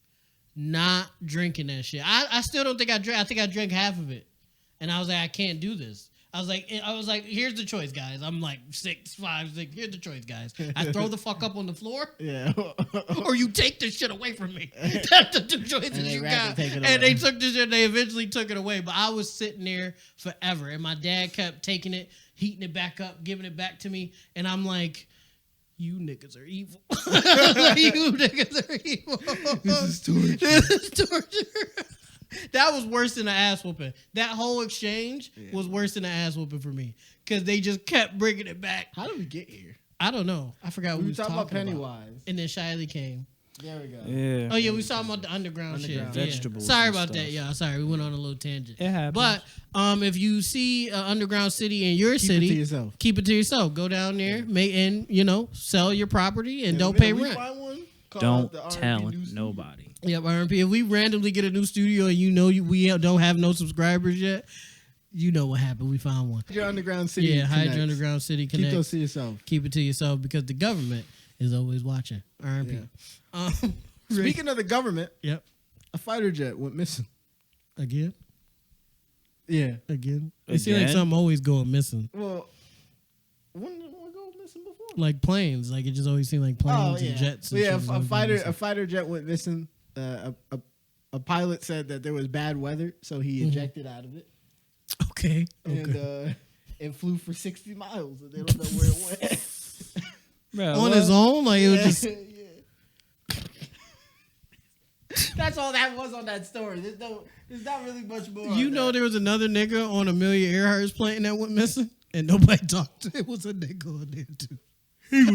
not drinking that shit. I still don't think I drank. I think I drank half of it. And I was like, I can't do this. I was like, here's the choice, guys. I'm like 6'5", 6. Here's the choice, guys. I throw the fuck up on the floor, Yeah. or you take this shit away from me. That's the two choices And they you rather got. take it And away. they took this shit. They eventually took it away. But I was sitting there forever, and my dad kept taking it, heating it back up, giving it back to me, and I'm like, you niggas are evil. You niggas are evil. This is torture. This is torture. That was worse than an ass whooping. That whole exchange was worse than an ass whooping for me because they just kept bringing it back. How did we get here? I don't know. I forgot what We we were was talking about talking Pennywise. And then Shiley came. There we go. Yeah. Oh yeah, we was talking about the underground shit. Underground. Yeah. Vegetables Sorry and about stuff. that, y'all. Sorry, we went on a little tangent. It happens. But if you see an underground city in your Keep city, it to yourself. keep it to yourself. Go down there, sell your property and Yeah, don't we- pay we rent. find one called Don't the R&P tell New Studio. nobody. Yep, R&P. If we randomly get a new studio and we don't have no subscribers yet, you know what happened. We found one. Your underground city. Yeah, hide connects. your underground city Keep connect. those to yourself. Keep it to yourself because the government is always watching. R&P. Speaking of the government, Yep. a fighter jet went missing. Again. Again. It seems like Again? something always going missing. Well, when did one go missing before? Like planes. Like it just always seemed like planes and jets. And Yeah, shit was always going a missing. fighter jet went missing. A pilot said that there was bad weather, so he ejected out of it, Okay. and it flew for 60 miles, and they don't know where it went. Bro, On what? his own, like it was just. Yeah. That's all that was on that story. There's not really much more. You on know, that. there was another nigga on Amelia Earhart's plane that went missing, and nobody talked to. It was a nigga on there too.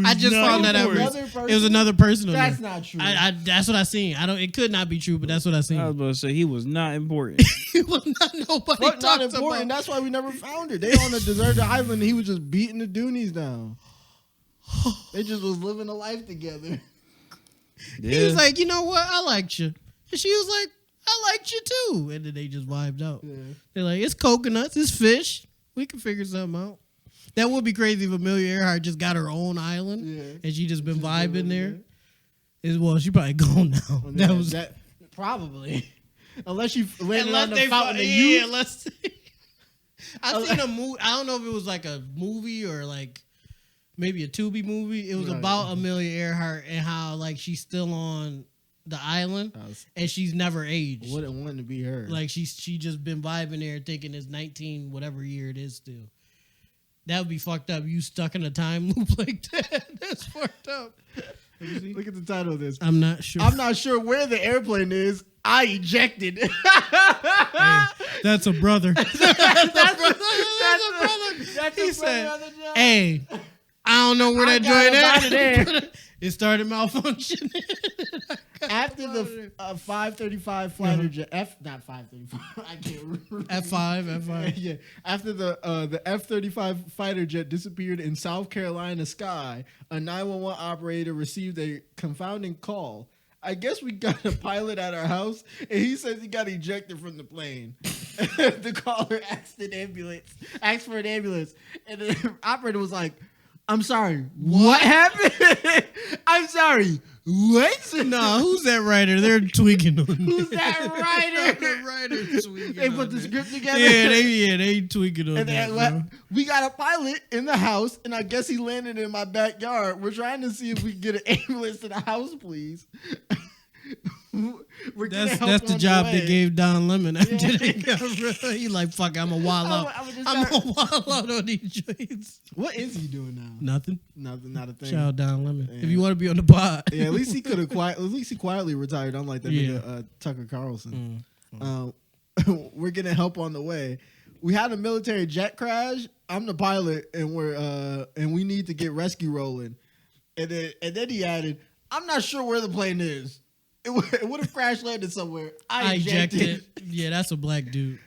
I just found that out. Another It was person? another person on That's there. not true. That's what I seen. It could not be true, but that's what I I was seen. about to say he was not important. It was not nobody But not talked important. about. That's why we never found her. They on a deserted island, and he was just beating the Doonies down. They just was living a life together. He was like, you know what? I liked you. And she was like, I liked you too. And then they just vibed out. Yeah. They're like, it's coconuts, it's fish. We can figure something out. That would be crazy if Amelia Earhart just got her own island Yeah. and she just been Just vibing living there. there. Well, she probably gone now. And That was that probably unless you landed on the they fountain of yeah, youth. unless I seen a movie. I don't know if it was like a movie or like maybe a Tubi movie. It was Right. about Amelia Earhart and how like she's still on the island and she's never aged. Wouldn't want to be her. Like she just been vibing there thinking it's 19 whatever year it is still. That would be fucked up. You stuck in a time loop like that. That's fucked up. Look at the title of this. I'm not sure. I'm not sure where the airplane is. I ejected. That's a brother. That's He said, "Hey, I don't know where I that got joint him at." It started malfunctioning. After the 535 fighter jet, not 535. I can't remember. F5. Yeah. After the F-35 fighter jet disappeared in South Carolina sky, a 911 operator received a confounding call. I guess we got a pilot at our house, and he says he got ejected from the plane. The caller asked for an ambulance, and the operator was like, I'm sorry. What happened? I'm sorry. What? No, who's that writer? They're tweaking on Who's that writer? The writer tweaking. They put the script together. Yeah, they tweaking on that. Bro. We got a pilot in the house, and I guess he landed in my backyard. We're trying to see if we can get an ambulance to the house, please. That's the job they gave Don Lemon after they got he like, fuck, I'm a wild out. I'm a wild out on these joints. What is he doing now? Nothing, not a thing. Shout out Don Lemon. Yeah. If you want to be on the pod. Yeah, at least he could have quietly retired, unlike that nigga Tucker Carlson. We're getting help on the way. We had a military jet crash. I'm the pilot, and we need to get rescue rolling. And then he added, I'm not sure where the plane is. It would have crash landed somewhere. I ejected. Yeah, that's a black dude.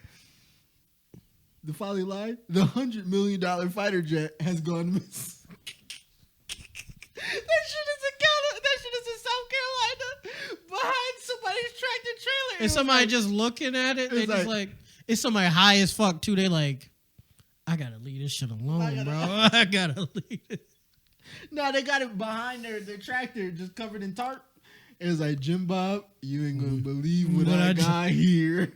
The folly line: the $100 million fighter jet has gone missing. That shit is in South Carolina, behind somebody's tractor trailer. And somebody just looking at it, they just like, it's somebody high as fuck too. They like, I gotta leave this shit alone, bro. I gotta leave it. No, they got it behind their tractor, just covered in tarp. It was like, Jim Bob, you ain't gonna believe what I got here.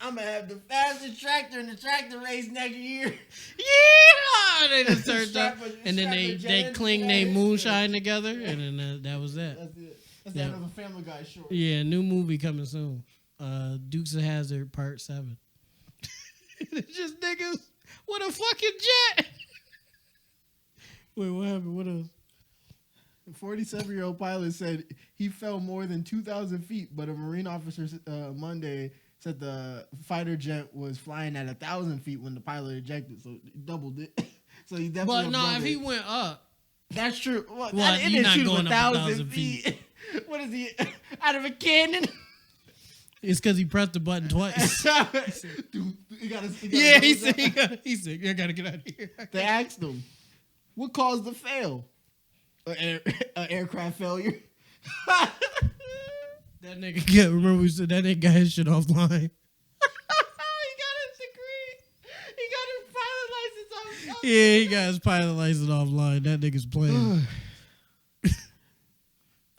I'm gonna have the fastest tractor in the tractor race next year. Yeah, they just turned up, and then they cling their moonshine together, and then that was that. That's it. That's that other Family Guy short. Yeah, new movie coming soon. Dukes of Hazzard Part 7. It's just niggas with a fucking jet. Wait, what happened? What else? The 47-year-old pilot said he fell more than 2,000 feet, but a Marine officer Monday said the fighter jet was flying at 1,000 feet when the pilot ejected, so he doubled it. So he definitely. But no, if he went up, that's true. Well, he's not going up 1,000 feet. What is he out of a cannon? It's because he pressed the button twice. He said, I gotta get out of here. They asked him, what caused the fail? An aircraft failure. That nigga remember we said that nigga got his shit offline. He got his degree. He got his pilot license offline. Yeah, he got his pilot license offline. That nigga's playing.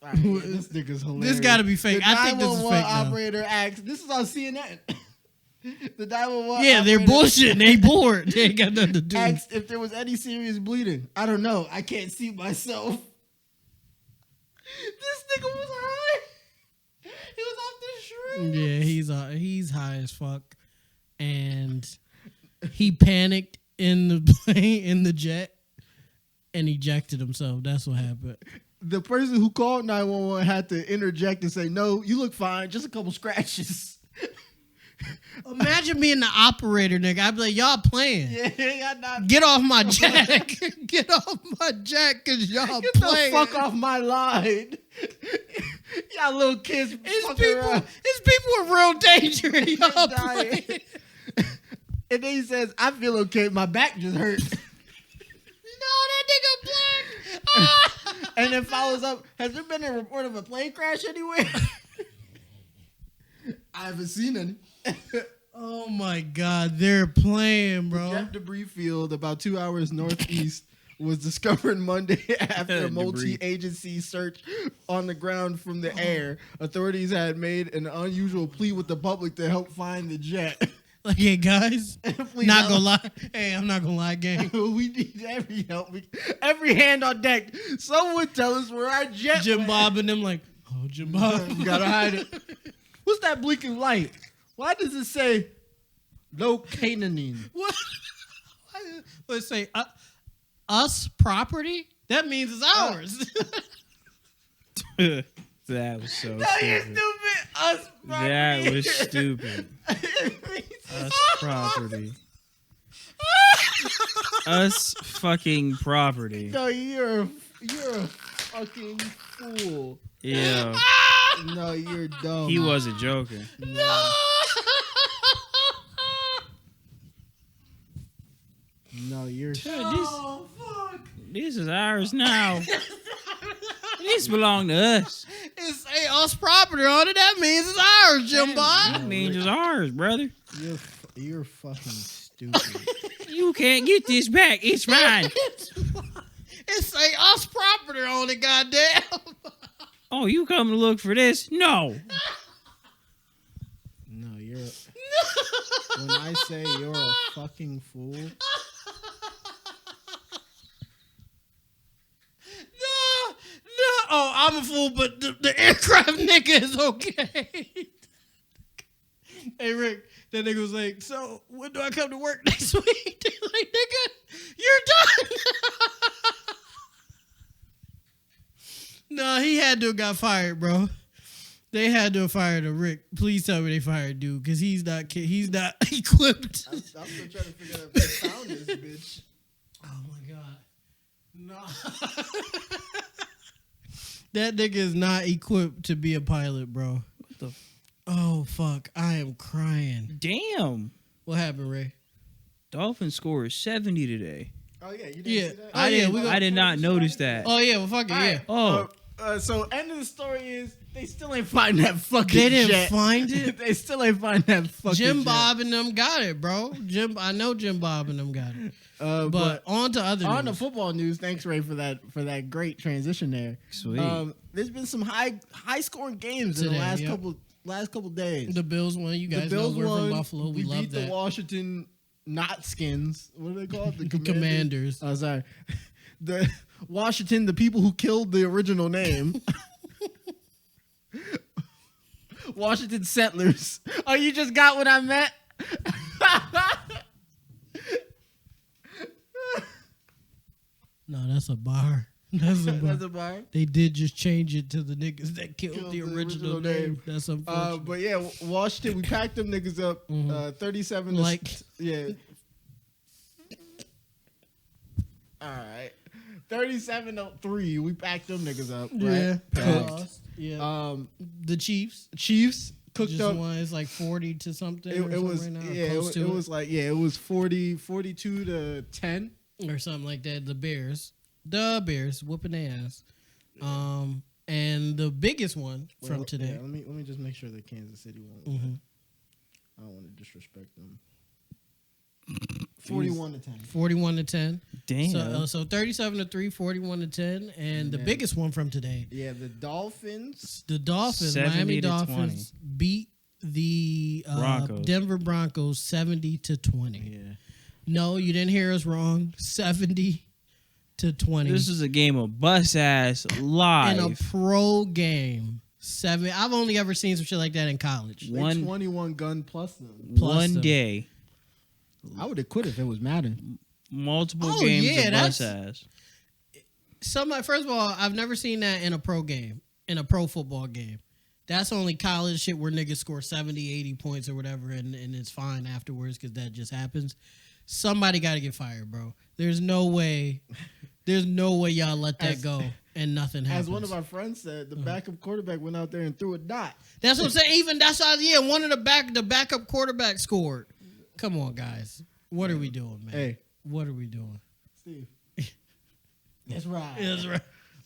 Right, this nigga's hilarious. This gotta be fake. I think this is fake. Operator asked, this is on CNN. The 911 yeah, they're bullshitting. They bored. They ain't got nothing to do. Asked if there was any serious bleeding. I don't know. I can't see myself. This nigga was high. He was off the shrooms. Yeah, he's high as fuck, and he panicked in the plane, in the jet, and ejected himself. That's what happened. The person who called 911 had to interject and say, "No, you look fine. Just a couple scratches." Imagine being the operator, nigga. I'd be like, y'all playing. Yeah, get off my jack. Get off my jack, because y'all get playing. Get the fuck off my line. Y'all little kids. It's people with real danger. Y'all playing. And then he says, I feel okay. My back just hurt. No, that nigga black. And then follows up, has there been a report of a plane crash anywhere? I haven't seen any. Oh my God, they're playing, bro. The jet debris field about 2 hours northeast was discovered Monday after a multi-agency search on the ground from the air. Authorities had made an unusual plea with the public to help find the jet. Like, hey guys, not gonna lie. Hey, I'm not gonna lie, gang. We need every help. Every hand on deck. Someone tell us where our jet Jim went. Bob and them like, oh, Jim Bob. You gotta hide it. What's that blinking light? Why does it say no cannoning? What? Let's say us property? That means it's ours. That was so No, stupid. you're stupid. Us property. That was stupid. Us property. Us fucking property. No, you're a fucking fool. Yeah. No, you're dumb. He wasn't joking. No. No, you're. Oh, fuck. This is ours now. This belong to us. It's us property on it. That means it's ours, Jim Bob. That means it's ours, brother. You're fucking stupid. You can't get this back. It's mine. It's like us property on it, goddamn. Oh, you come to look for this? No. No, you're. When I say you're a fucking fool. No. Oh, I'm a fool, but the aircraft nigga is okay. Hey, Rick, that nigga was like, so when do I come to work next week? They're like, nigga, you're done. No, he had to have got fired, bro. They had to have fired him. Rick, please tell me they fired dude, because he's not equipped. I'm still trying to figure out if they found this bitch. Oh my god. No. That nigga is not equipped to be a pilot, bro. What the? Oh fuck. I am crying. Damn. What happened, Ray? Dolphins scored 70 today. Oh yeah, you didn't Yeah. see that? Oh, yeah, I did not notice that. Oh yeah, well fuck it, yeah. Oh. So end of the story is they still ain't find that fucking They didn't jet. find it? They still ain't find that fucking Jim jet. Bob and them got it, bro. I know Jim Bob and them got it. But on to other on the news. football news, thanks Ray for that great transition there. Sweet. There's been some high scoring games in the Today, last couple days. The Bills won. You guys the Bills know we're won. from Buffalo. We love beat that. the Washington not skins. What are they called? The Commanders. Oh, sorry. The Washington, the people who killed the original name. Washington Settlers. Oh, you just got what I meant? No, that's a bar. That's a bar. That's a bar. They did just change it to the niggas that killed the original name. That's unfortunate. But yeah, Washington, we packed them niggas up. 37 Like- yeah. All right. 37-3. We packed them niggas up. Yeah. Right? Packed. Lost. Yeah. The Chiefs Chiefs cooked just up. won. It's like 40 to something. It was right now, or yeah. close to It was like it was 42 to 10. or something like that. The Bears whooping their ass. And the biggest one from Well, today. yeah, let me just make sure that Kansas City won. Mhm. I don't want to disrespect them. 41 to 10. 41 to 10. Damn. So 37-3, 41 to 10, and the Yeah. biggest one from today. Yeah, the Dolphins. The Dolphins, 70 Miami to Dolphins, beat the Broncos. Denver Broncos 70 to 20. Yeah. No, you didn't hear us wrong. 70 to 20. This is a game of bus ass live. in a pro game. I've only ever seen some shit like that in college. They One- 21 gun plus them. plus One them. day. I would have quit if it was Madden. Multiple Oh, games yeah, of bus ass. First of all, I've never seen that in a pro game, in a pro football game. That's only college shit where niggas score 70, 80 points or whatever, and it's fine afterwards because that just happens. Somebody got to get fired, bro. There's no way y'all let that go and nothing happens. As one of our friends said, the backup quarterback went out there and threw a dot. That's what I'm saying. Even that's how, yeah, one of the backup quarterback scored. Come on, guys. What are we doing, man? Hey. What are we doing? Steve. Let's ride. That's right.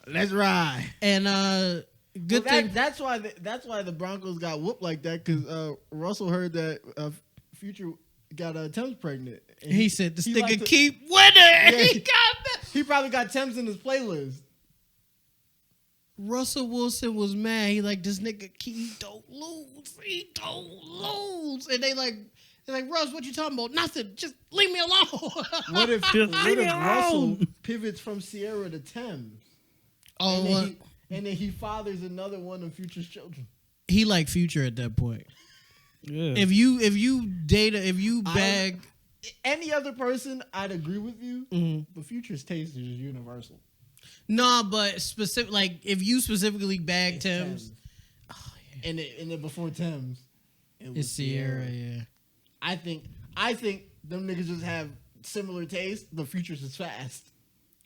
Let's ride. And good thing. That's why the Broncos got whooped like that, because Russell heard that Future got Thames pregnant. And He said this he nigga liked to- keep winning. Yeah. He got that. He probably got Thames in his playlist. Russell Wilson was mad. He like, this nigga, he don't lose. He don't lose. And they're like, Russ, what you talking about? Nothing. Just leave me alone. What if Leave me Russell alone. pivots from Sierra to Thames? Oh, what? And then he fathers another one of Future's children. He like Future at that point. Yeah. If you bag, Any other person, I'd agree with you. Mhm. But Future's taste is universal. nah, but specific, like if you specifically bag It's Thames, And then before Thames, it was it's Sierra, yeah. I think them niggas just have similar taste, but Future's is fast.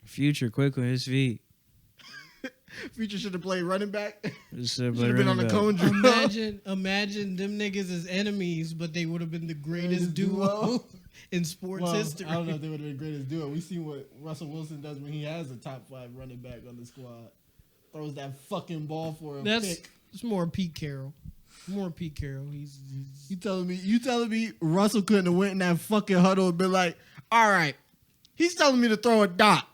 Future quick on his feet. Future should have played running back. Just Should have been on the cone drill. Imagine them niggas as enemies, but they would have been the greatest duo in sports Well, history. I don't know if they would have been greatest duo. We see what Russell Wilson does when he has a top 5 running back on the squad. Throws that fucking ball for a pick. It's more Pete Carroll. More Pete Carroll. He's You telling me Russell couldn't have went in that fucking huddle and been like, all right, he's telling me to throw a dot.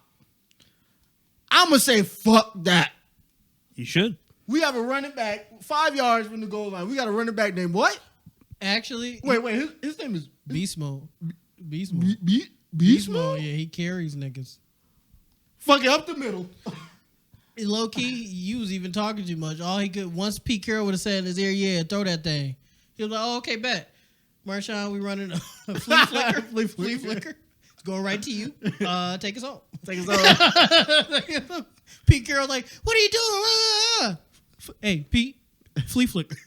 I'm going to say fuck that. You should. We have a running back 5 yards from the goal line. We got a running back named what? Actually, Wait. His name is Beast Mode. Beast Be- Mode. Be- Beast Beast Mode. Mode? Yeah, he carries niggas. Fuck it, up the middle. Low key, you was even talking too much. All he could, once Pete Carroll would have said in his ear, yeah, throw that thing. He was like, oh, okay, bet. Marshawn, we running a flea flicker. Flea flicker. It's going right to you. Take us home. Take us home. Pete Carroll like, what are you doing? Hey, Pete, flea flicker.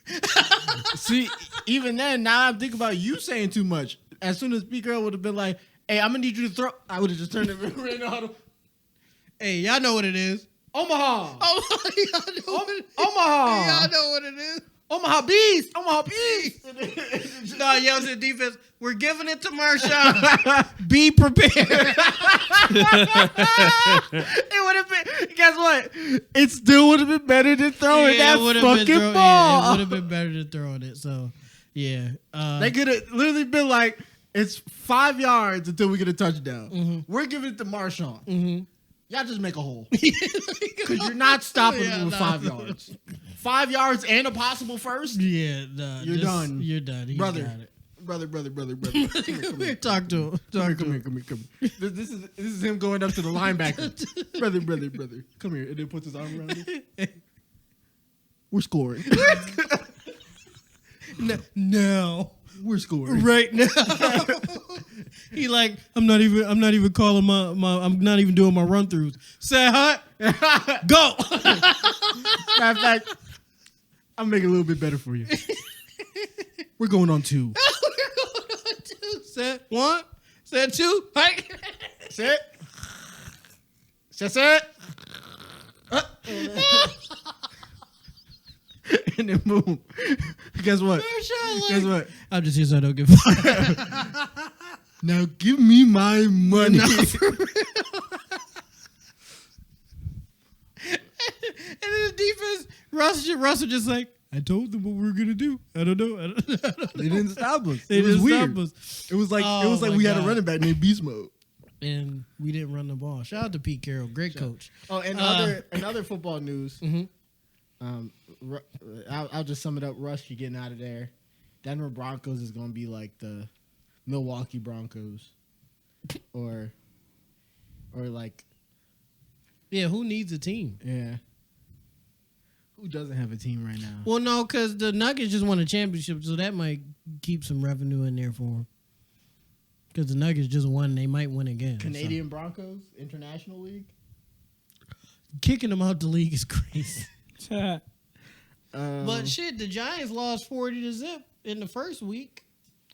See, even then, now I'm thinking about you saying too much. As soon as Pete Carroll would have been like, hey, I'm going to need you to throw, I would have just turned it right on. Hey, y'all know what it is. Omaha. Oh, y'all know what it is. Omaha. Y'all know what it is. Omaha Beast. Omaha Beast. No, yells at defense. We're giving it to Marshawn. Be prepared. It would have been. Guess what? It still would have been better than throwing that fucking ball. Yeah, it would have been better than throwing it. So, yeah, they could have literally been like, "It's 5 yards until we get a touchdown. Mm-hmm. We're giving it to Marshawn. Mm-hmm. Y'all just make a hole because you're not stopping me with 5 yards. 5 yards and a possible first. Yeah, nah, You're done. You're done. He's Brother. got it. Brother. Come here, talk to him. Come here. This is him going up to the linebacker. brother. Come here. And then puts his arm around him. We're scoring. No. We're scoring. Right now. He like, I'm not even calling my I'm not even doing my run throughs. Say hi. Go. Matter of fact, I'll make it a little bit better for you. We're going on 2. Set 1. Set 2. Hike. Set. Set. And then boom. Guess what? Guess what? I'm just here so I don't get fired. Now give me my money. And then the defense, Russell just like, I told them what we were gonna do. I don't know. They didn't stop us. They It was didn't weird. stop us. It was like Oh, we my had a God. running back named Beast Mode. And we didn't run the ball. Shout out to Pete Carroll, great coach. Oh, and another football news. I'll just sum it up. Rush, you're getting out of there. Denver Broncos is going to be like the Milwaukee Broncos, or like, Yeah, who needs a team? yeah. Who doesn't have a team right now? Well, no, because the Nuggets just won a championship, so that might keep some revenue in there for them. Because the Nuggets just won, they might win again. Canadian Broncos International League. So. Kicking them out the league is crazy. But But shit, the Giants lost 40-0 in the first week.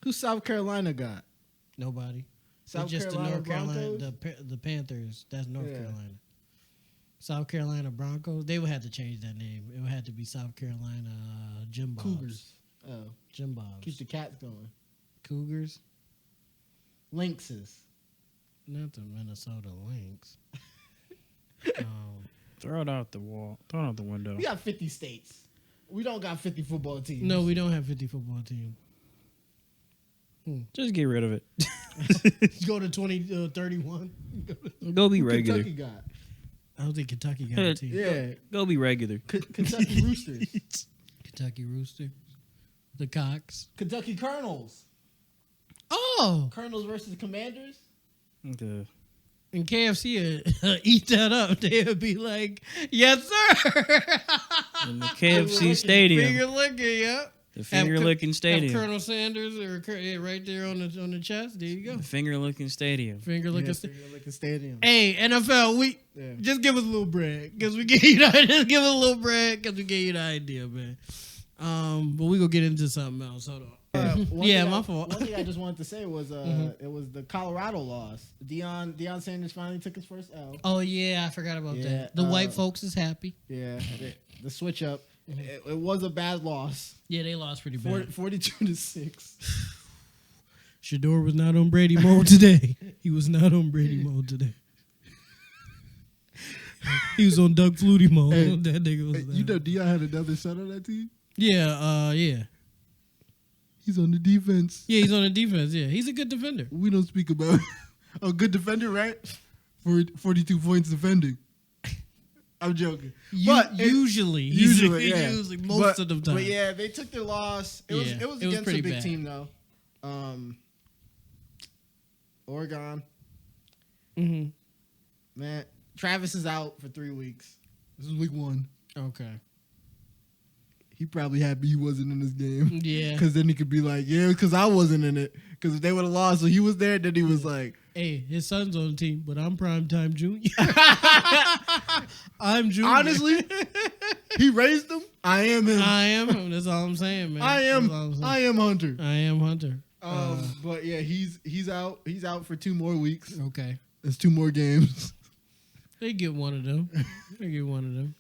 who South Carolina got? Nobody. South It's just Carolina the North Carolina, Broncos? the Panthers. That's North Yeah. Carolina. South Carolina Broncos. They would have to change that name. It would have to be South Carolina Jim Bobs. Cougars. Oh, Jim Bobs. keep the cats going. Cougars. Lynxes. Not the Minnesota Lynx. Throw it out the wall. Throw it out the window. We got 50 states. We don't got 50 football teams. No, we don't have 50 football team. Just get rid of it. Go to 31. Go be Who regular. Kentucky got? I don't think Kentucky got a team. Yeah. Go be regular. Kentucky Roosters. Kentucky Rooster. The Cox. Kentucky Colonels. Oh! Colonels versus Commanders. Okay. And KFC eat that up. They would be like, yes, sir. In the KFC stadium. Finger licking, yeah. The finger licking Have stadium. Colonel Sanders right there on the chest. There you go. The finger licking stadium. Finger licking. Like a stadium. Hey, NFL, Yeah. just give us a little bread because we gave you just give us a little bread because we gave you the idea, man. But we gonna get into something else. Hold on. My fault. One thing I just wanted to say was it was the Colorado loss. Deion Sanders finally took his first L. Oh yeah, I forgot about Yeah, that. The white folks is happy. Yeah, the switch up. It was a bad loss. Yeah, they lost pretty bad. 42-6. Shador was not on Brady mode today. He was not on Brady mode today. He was on Doug Flutie mode. Hey, that nigga was. You know Deion had another son on that team. Yeah. Yeah. He's on the defense. Yeah, he's on the defense. Yeah, he's a good defender. We don't speak about a good defender, right? For 42 points defending. I'm joking. Usually, yeah. most of the time. But yeah, they took their loss. It was against a big team though. Oregon. Mm-hmm. Man, Travis is out for 3 weeks. This is week 1. Okay. He probably happy he wasn't in this game. Yeah. Because then he could be like, yeah, because I wasn't in it. Because if they would have lost, so he was there, then he was like, hey, his son's on the team, but I'm primetime junior. I'm junior. Honestly, he raised him. I am him. I am him. That's all I'm saying, man. I am Hunter. I am Hunter. But yeah, he's out. He's out for 2 more weeks. Okay. There's 2 more games. They get one of them.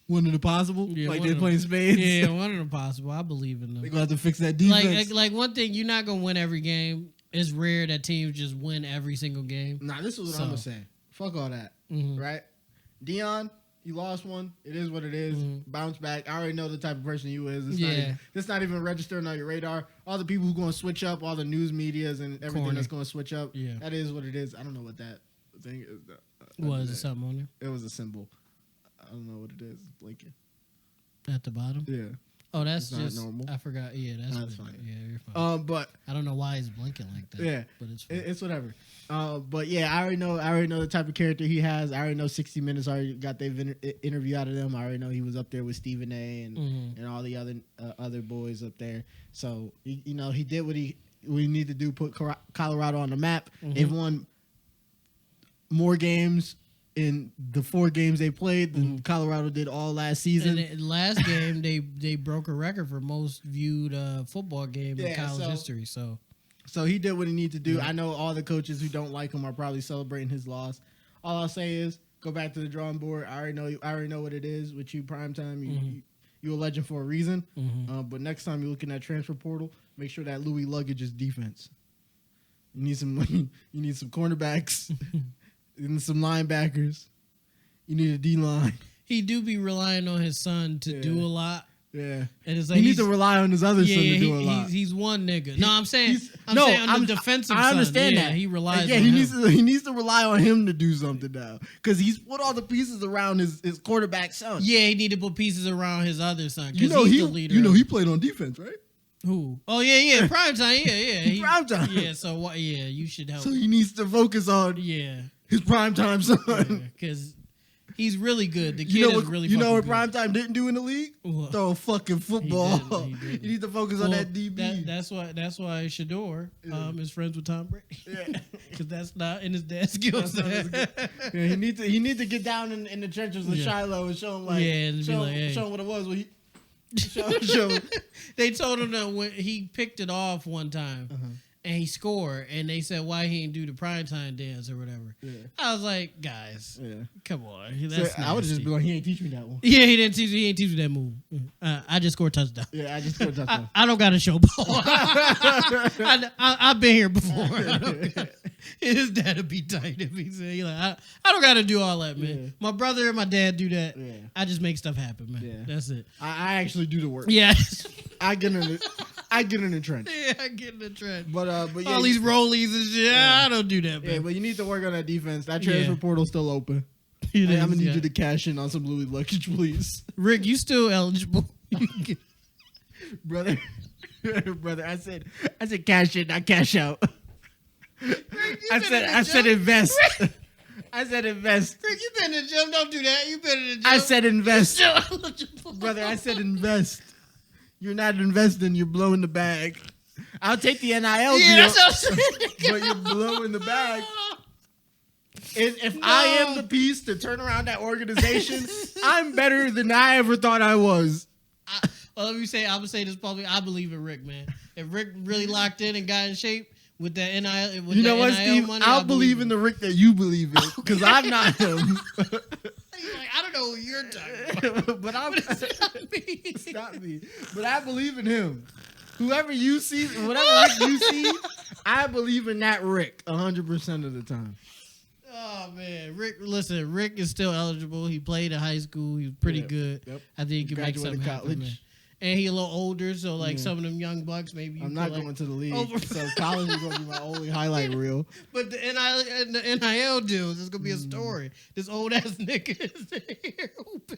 One of the possible? Yeah, like they're playing spades? Yeah, one of the possible. I believe in them. They're going to have to fix that defense. Like one thing, you're not going to win every game. It's rare that teams just win every single game. Nah, this is what I'm going to say. Fuck all that. Mm-hmm. Right? Dion, you lost one. It is what it is. Mm-hmm. Bounce back. I already know the type of person you is. It's not even registering on your radar. All the people who going to switch up, all the news medias and everything that's going to switch up. Yeah. That is what it is. I don't know what that thing is. Was it something on there? It was a symbol. I don't know what it is. It's blinking. At the bottom? Yeah. Oh, that's it's just not normal. I forgot. Yeah, that's fine. Yeah, you're fine. But I don't know why he's blinking like that. Yeah, but it's fine. It's whatever. But yeah, I already know the type of character he has. I already know 60 Minutes already got their interview out of them. I already know he was up there with Stephen A. and all the other boys up there. So he did what we need to do. Put Colorado on the map. Mm-hmm. They've won more games in the 4 games they played than Colorado did all last season. And last game they broke a record for most viewed football game in college history. So he did what he needed to do. Yeah. I know all the coaches who don't like him are probably celebrating his loss. All I'll say is go back to the drawing board. I already know what it is with you. Primetime, you're a legend for a reason. Mm-hmm. But next time you're looking at transfer portal, make sure that Louis luggage is defense. You need some cornerbacks. And some linebackers. You need a D-line. He do be relying on his son to do a lot. Yeah. And it's like he needs to rely on his other son to do a lot. He's one nigga. No, I'm saying on the defensive side. I understand that. He relies on he him. He needs to rely on him to do something now. Because he's put all the pieces around his quarterback son. Yeah, he need to put pieces around his other son. He's the leader. He played on defense, right? Who? Oh yeah, primetime. Yeah. Primetime. Yeah, so what? Yeah, you should help. So he needs to focus on his primetime son. Because he's really good. The kid is really. You know what good. Primetime didn't do in the league? What? Throw a fucking football. He didn't. You need to focus on that DB. That's why Shador is friends with Tom Brady. Yeah, because that's not in his dad's skill set. Yeah, he need to get down in the trenches with Shiloh and show him show him what it was. Show. They told him that when he picked it off one time. And he scored, and they said why he didn't do the primetime dance or whatever. Yeah. I was like, guys, come on. I would just be like, he ain't teach me that one. Yeah, he ain't teach me that move. I just scored a touchdown. Yeah, I just scored a touchdown. I don't got a show ball. I've been here before. His dad would be tight if he said, I don't got to do all that, man. Yeah. My brother and my dad do that. Yeah. I just make stuff happen, man. Yeah. That's it. I actually do the work. Yeah. I get in the trench. Yeah, I get in the trench. But yeah, all these rollies and shit. I don't do that, man. Yeah, but you need to work on that defense. That transfer portal's still open. I'm gonna need you to cash in on some Louis luggage, please. Rick, you still eligible? brother. I said cash in, not cash out. Rick, I said invest. I said invest. Rick, you been in the gym. Don't do that. You been in the gym. I said invest. Brother, I said invest. You're not investing. You're blowing the bag. I'll take the NIL deal. That's what I'm saying. But you're blowing the bag. If I am the piece to turn around that organization, I'm better than I ever thought I was. Let me say, I'm gonna say this publicly. I believe in Rick, man. If Rick really locked in and got in shape with that NIL, with Steve? Money, I'll believe in the Rick that you believe in, because I'm not him. I don't know who you're talking about. But it's not me. But I believe in him. Whoever you see, whatever Rick you see, I believe in that Rick 100% of the time. Oh man, Rick! Listen, Rick is still eligible. He played in high school. He was pretty good. Yep. I think he can make something happen, man. and he a little older, so like some of them young bucks maybe. I'm not going to the league, so college is going to be my only highlight reel. But the NIL deals, it's gonna be a story. This old ass nigga is here hooping.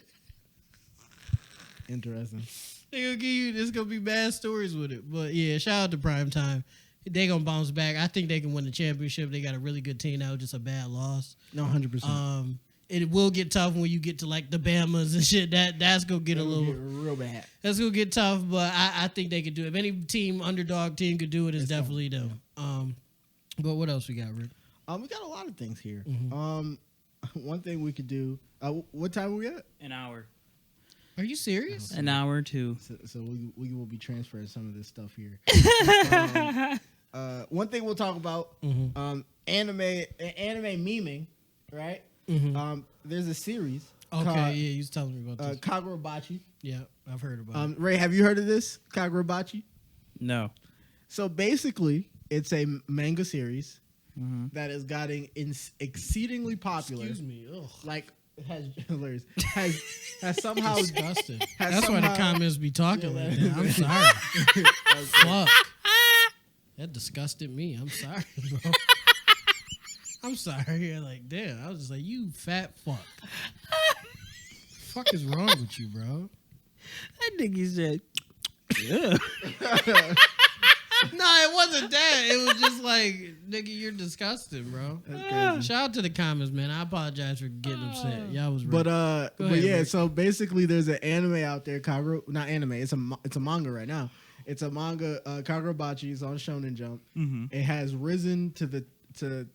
Interesting. They gonna give you. There's gonna be bad stories with it, but yeah, shout out to Prime Time. They gonna bounce back. I think they can win the championship. They got a really good team now, just a bad loss. No, 100%. It will get tough when you get to like the Bamas and shit. That's gonna get real bad. That's gonna get tough, but I think they could do it. If any underdog team could do it, it's definitely them. But what else we got, Rick? We got a lot of things here. Mm-hmm. One thing we could do. What time are we at? An hour. Are you serious? An hour or two. So we will be transferring some of this stuff here. One thing we'll talk about. Anime memeing, right? There's a series. Okay, called, you was telling me about this. Kagurabachi. Yeah, I've heard about it. Ray, have you heard of this Kagurabachi? No. So basically, it's a manga series that is getting exceedingly popular. Excuse me. Ugh. Like has somehow Disgusted. That's why the comments be talking like that. I'm sorry. Fuck. That disgusted me. I'm sorry, bro. I'm sorry. Like, damn. I was just like, you fat fuck. Fuck is wrong with you, bro? That nigga said, yeah. No, it wasn't that. It was just like, nigga, you're disgusting, bro. That's crazy. Shout out to the comments, man. I apologize for getting upset. Y'all was right. But ahead, yeah, Rick. so basically there's an anime out there, not anime, it's a manga right now. It's a manga, Kagurabachi is on Shonen Jump. It has risen to the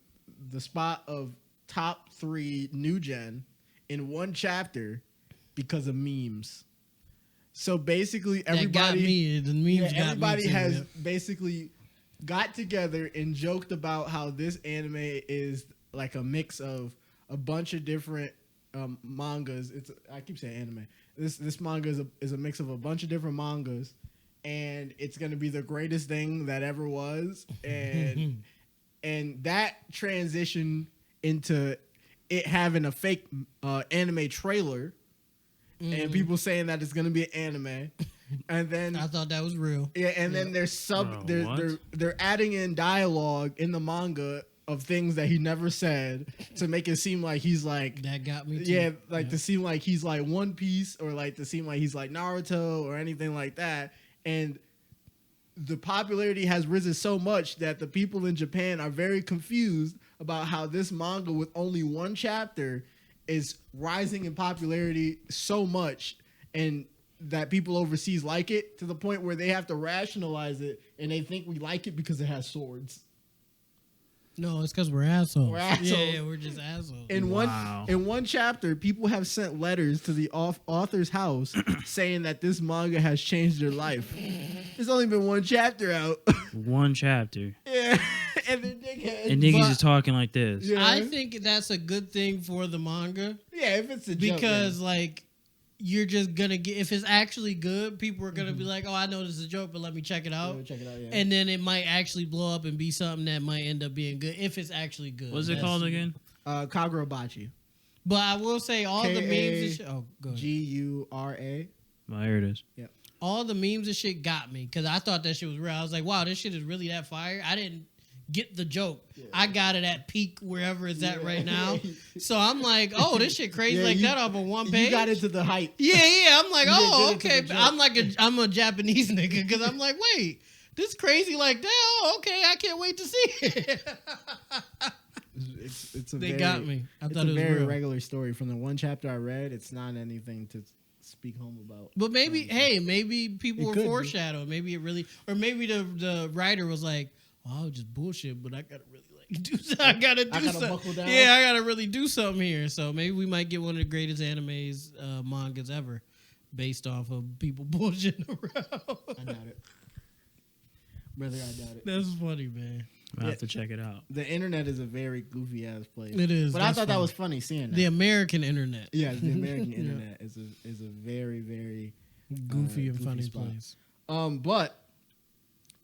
spot of top 3 new gen in one chapter because of memes. So basically everybody that got me. The memes got everybody me too, has yeah. basically got together and joked about how this anime is like a mix of a bunch of different mangas. I keep saying anime. This manga is a mix of a bunch of different mangas, and it's gonna be the greatest thing that ever was. And and that transition into it having a fake anime trailer. And people saying that it's gonna be an anime, and then I thought that was real. Yeah, and then they're adding in dialogue in the manga of things that he never said to make it seem like he's like That got me too. Yeah, like to seem like he's like One Piece or like to seem like he's like Naruto or anything like that. And the popularity has risen so much that the people in Japan are very confused about how this manga with only one chapter is rising in popularity so much, and that people overseas like it to the point where they have to rationalize it, and they think we like it because it has swords. No, it's because we're assholes. We're assholes. Yeah, we're just assholes. In one chapter, people have sent letters to the author's house saying that this manga has changed their life. There's only been one chapter out. One chapter. Yeah. And then niggas is talking like this. Yeah. I think that's a good thing for the manga. Yeah, if it's a joke, because like you're just gonna get, if it's actually good, people are gonna be like, oh, I know this is a joke, but let me check it out. Check it out, yeah. And then it might actually blow up and be something that might end up being good if it's actually good. What's it called again? Kagurabachi. But I will say all the memes and shit. Oh, go ahead. Gura. Well, here it is. Yep. All the memes and shit got me because I thought that shit was real. I was like, wow, this shit is really that fire. I didn't get the joke. Yeah. I got it at peak wherever it's at right now. So I'm like, oh, this shit crazy that off of one page. You got into the hype. Yeah. I'm like, oh, okay. I'm a Japanese nigga because I'm like, wait, this crazy like that? Oh, okay. I can't wait to see it. They got me. I thought it was a very real. regular story. From the one chapter I read, it's not anything to speak home about. But maybe people were foreshadowing. Maybe it really, or maybe the writer was like, oh, I was just bullshit, but I gotta really like do something. I gotta buckle down. Yeah, I gotta really do something here. So maybe we might get one of the greatest animes, mangas ever, based off of people bullshitting around. I doubt it. Brother, I doubt it. That's funny, man. I'll have to check it out. The internet is a very goofy ass place. It is. But I thought that was funny seeing that. The American internet. Yeah, the American internet is a very, very goofy and funny spot. place. But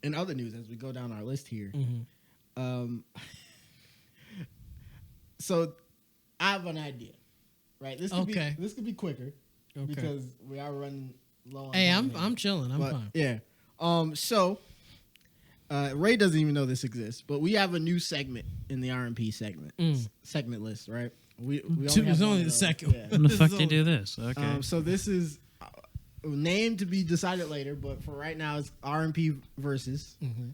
in other news, as we go down our list here, so I have an idea, right? This could be quicker because we are running low on Hey, bald head. I'm chilling. I'm But, fine. Yeah. So Ray doesn't even know this exists, but we have a new segment in the R&P segment list, right? We only It's have one only of the those. second. Yeah. When the This fuck is they all- do this? Okay. So this is name to be decided later, but for right now it's R&P versus. Mm-hmm.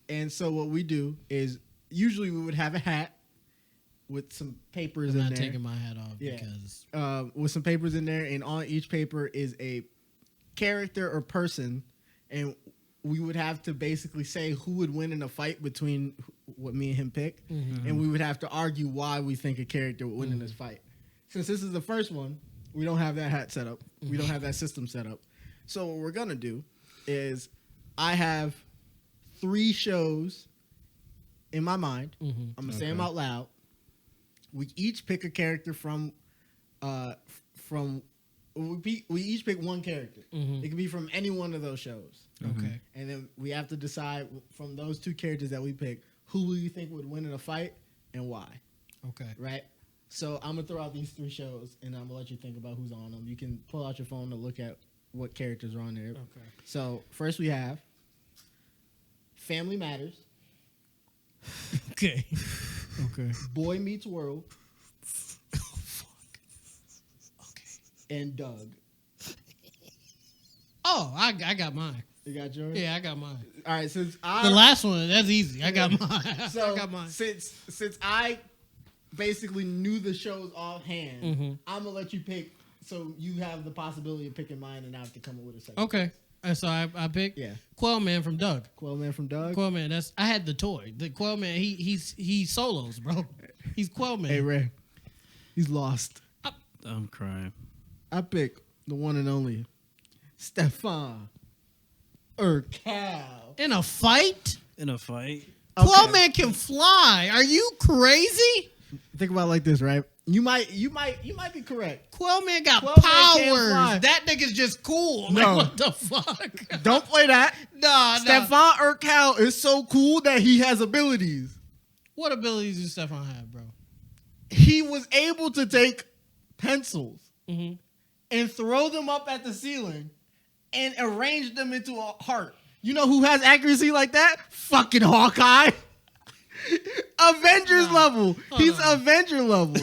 And so what we do is usually we would have a hat with some papers I'm in not there. taking my hat off Yeah. because With some papers in there, and on each paper is a character or person, and we would have to basically say who would win in a fight between what me and him pick, and we would have to argue why we think a character would win in this fight. Since this is the first one, we don't have that hat set up. We don't have that system set up. So what we're gonna do is I have 3 shows in my mind. I'm gonna say them out loud. We each pick a character from we each pick one character. It can be from any one of those shows. okay. And then we have to decide from those 2 characters that we pick who we think would win in a fight and why. Okay. Right? So I'm gonna throw out these 3 shows and I'm gonna let you think about who's on them. You can pull out your phone to look at what characters are on there. Okay. So first we have Family Matters, Okay. Okay. Boy Meets World, Oh fuck. Okay. and Doug. Oh, I got mine. You got yours? Yeah, I got mine. All right, since The last one, that's easy. I got mine. So I got mine. since I basically knew the shows offhand, I'm gonna let you pick, so you have the possibility of picking mine, and I have to come up with a second. Okay. So I picked Yeah. Quell Man from Doug. Quell Man from Doug. Quell Man, I had the toy. The Quell Man, he solos, bro. He's Quell Man. Hey Ray, he's lost. I'm crying. I pick the one and only Stefan Urkel. In a fight? In a fight. Quell Man can fly. Are you crazy? Think about it like this, right? You might be correct. Quell Man got Quell Man can't powers. fly. That nigga's just cool. No. Like, what the fuck? Don't play that. Nah. Stefan Urkel is so cool that he has abilities. What abilities does Stefan have, bro? He was able to take pencils Mm-hmm. and throw them up at the ceiling and arrange them into a heart. You know who has accuracy like that? Fucking Hawkeye. Avengers level. He's Avenger level.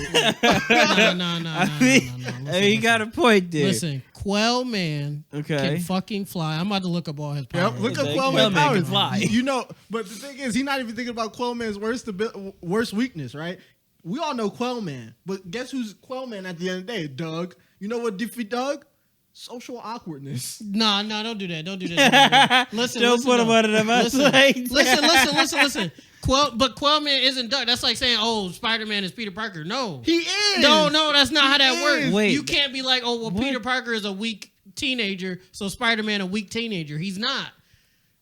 No. Hey, you got a point there. Listen, Quell Man Okay. can fucking fly. I'm about to look up all his powers. Yep, look up Quell Quell Man Man's can powers. fly. You know, but the thing is, he's not even thinking about Quell Man's worst weakness, right? We all know Quell Man, but guess who's Quell Man at the end of the day? Doug. You know what defeat Doug? Social awkwardness. No, don't do that. Don't do that. Listen, Don't put him though. under the Listen, bus. listen. Quell Man isn't Doug. That's like saying, oh, Spider-Man is Peter Parker. No. He is. No, that's not how that He works. is. Wait. You can't be like, oh, well, What? Peter Parker is a weak teenager, so Spider-Man a weak teenager. He's not.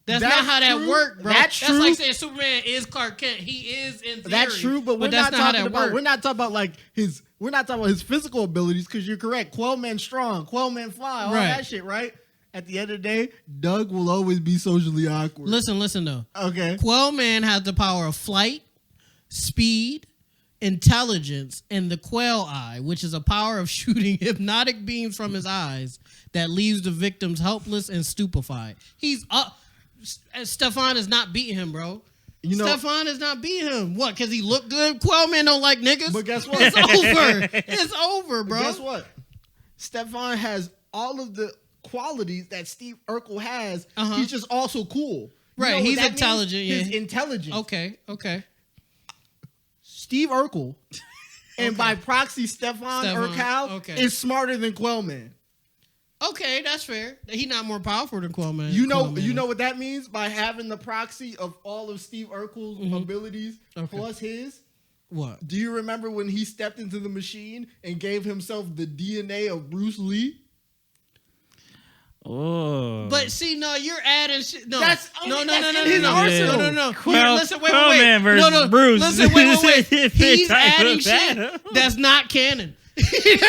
That's That's not how that true. works, bro. That's true. like saying Superman is Clark Kent. He is in theory. That's true, but we're that's not how talking that about. works. We're not talking about like his. We're not talking about his physical abilities because you're correct. Quell Man strong. Quell Man fly. All Right. that shit, right? At the end of the day, Doug will always be socially awkward. Listen though. Okay. Quell Man has the power of flight, speed, intelligence, and the Quell Eye, which is a power of shooting hypnotic beams from his eyes that leaves the victims helpless and stupefied. He's up. Stefan is not beating him, bro. You know- Stefan is not beating him. What? Because he look good? Quell Man don't like niggas. But guess what? It's over. It's over, bro. Guess what? Stefan has all of the qualities that Steve Urkel has. He's just also cool. You Right, know what he's that means? intelligent, yeah. He's intelligent. Okay. Steve Urkel, and by proxy, Stefan Urkel okay. is smarter than Quell Man. Okay, that's fair. He's not more powerful than Quell Man. You know Quell Man. what that means by having the proxy of all of Steve Urkel's abilities plus his. What? Do you remember when he stepped into the machine and gave himself the DNA of Bruce Lee? Oh. But see, no, you're adding shit. No, That's no. in his arsenal. No. Quell- Listen, wait. Quell Man versus Bruce. Listen, wait. He's Type adding of shit battle. that's not canon. That's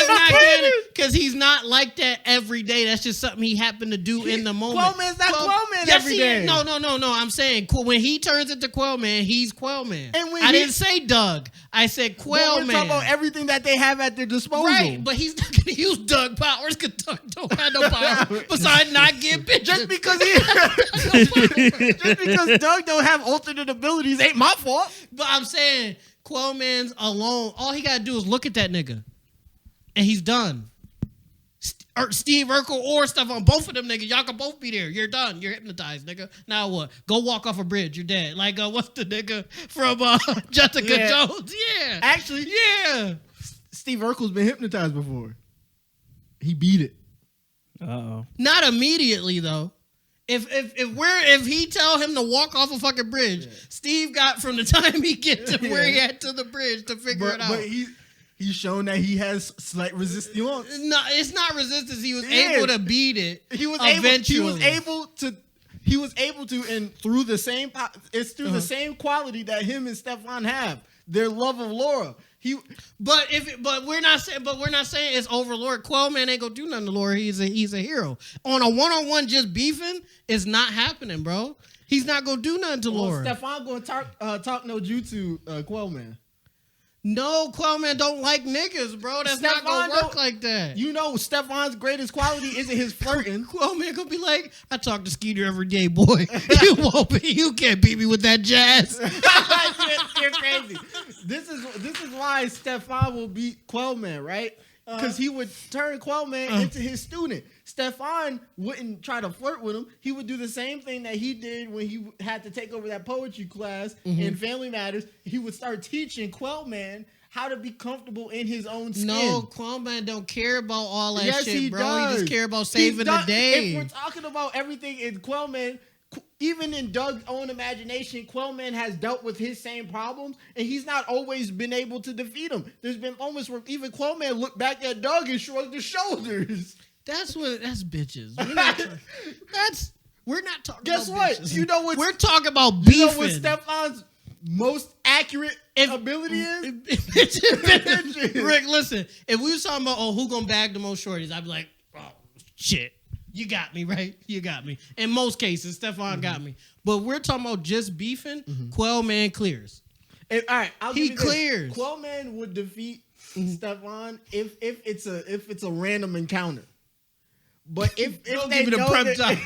not canon because he's not like that every day. That's just something he happened to do in the moment. Quellman's not Quellman every day. No. I'm saying when he turns into Quellman, he's Quellman. And when I didn't say Doug. I said Quellman. We're talking about everything that they have at their disposal. Right, but he's not going to use Doug powers because Doug don't have no power besides not get bitches. Just because Doug don't have alternate abilities ain't my fault. But I'm saying Quellman's alone. All he got to do is look at that nigga. And he's done. Steve Urkel or Stefan, both of them niggas, y'all can both be there. You're done. You're hypnotized, nigga. Now what? Go walk off a bridge. You're dead. Like, what's the nigga from Jessica Jones? Yeah. Actually, yeah. Steve Urkel's been hypnotized before. He beat it. Uh-oh. Not immediately, though. If he tell him to walk off a fucking bridge, Steve got from the time he get to where he had to the bridge to figure it out. But he's shown that he has slight resistance. No, it's not resistance. He was able to beat it. He was eventually. He was able to, and through the same. It's through the same quality that him and Stefan have. Their love of Laura. But we're not saying it's over Laura. Quellman ain't gonna do nothing to Laura. He's a hero. On a one-on-one just beefing, it's not happening, bro. He's not gonna do nothing to Laura. Stefan gonna talk no jutsu, Quellman. No, Quellman don't like niggas, bro. That's not gonna work like that. You know, Stefan's greatest quality isn't his flirting. Quellman gonna be like, I talk to Skeeter every day, boy. You can't beat me with that jazz. You're crazy. This is why Stefan will beat Quellman, right? Because he would turn Quellman into his student. Stefan wouldn't try to flirt with him. He would do the same thing that he did when he had to take over that poetry class in Family Matters. He would start teaching Quellman how to be comfortable in his own skin. No, Quellman don't care about all that shit, bro. Does. He just care about saving the day. If we're talking about everything in Quellman, even in Doug's own imagination, Quellman has dealt with his same problems, and he's not always been able to defeat him. There's been moments where even Quellman looked back at Doug and shrugged his shoulders. That's bitches. We're not talking Guess about what? bitches. You know what? We're talking about beefing. You know what Stefan's most accurate ability is? Rick, listen. If we was talking about, who gonna bag the most shorties, I'd be like, oh, shit. You got me, right? You got me. In most cases, Stefan got me. But we're talking about just beefing. Quellman clears. All right, he clears. Quellman would defeat Stefan if it's a random encounter. But if don't they give me the know prep that, time.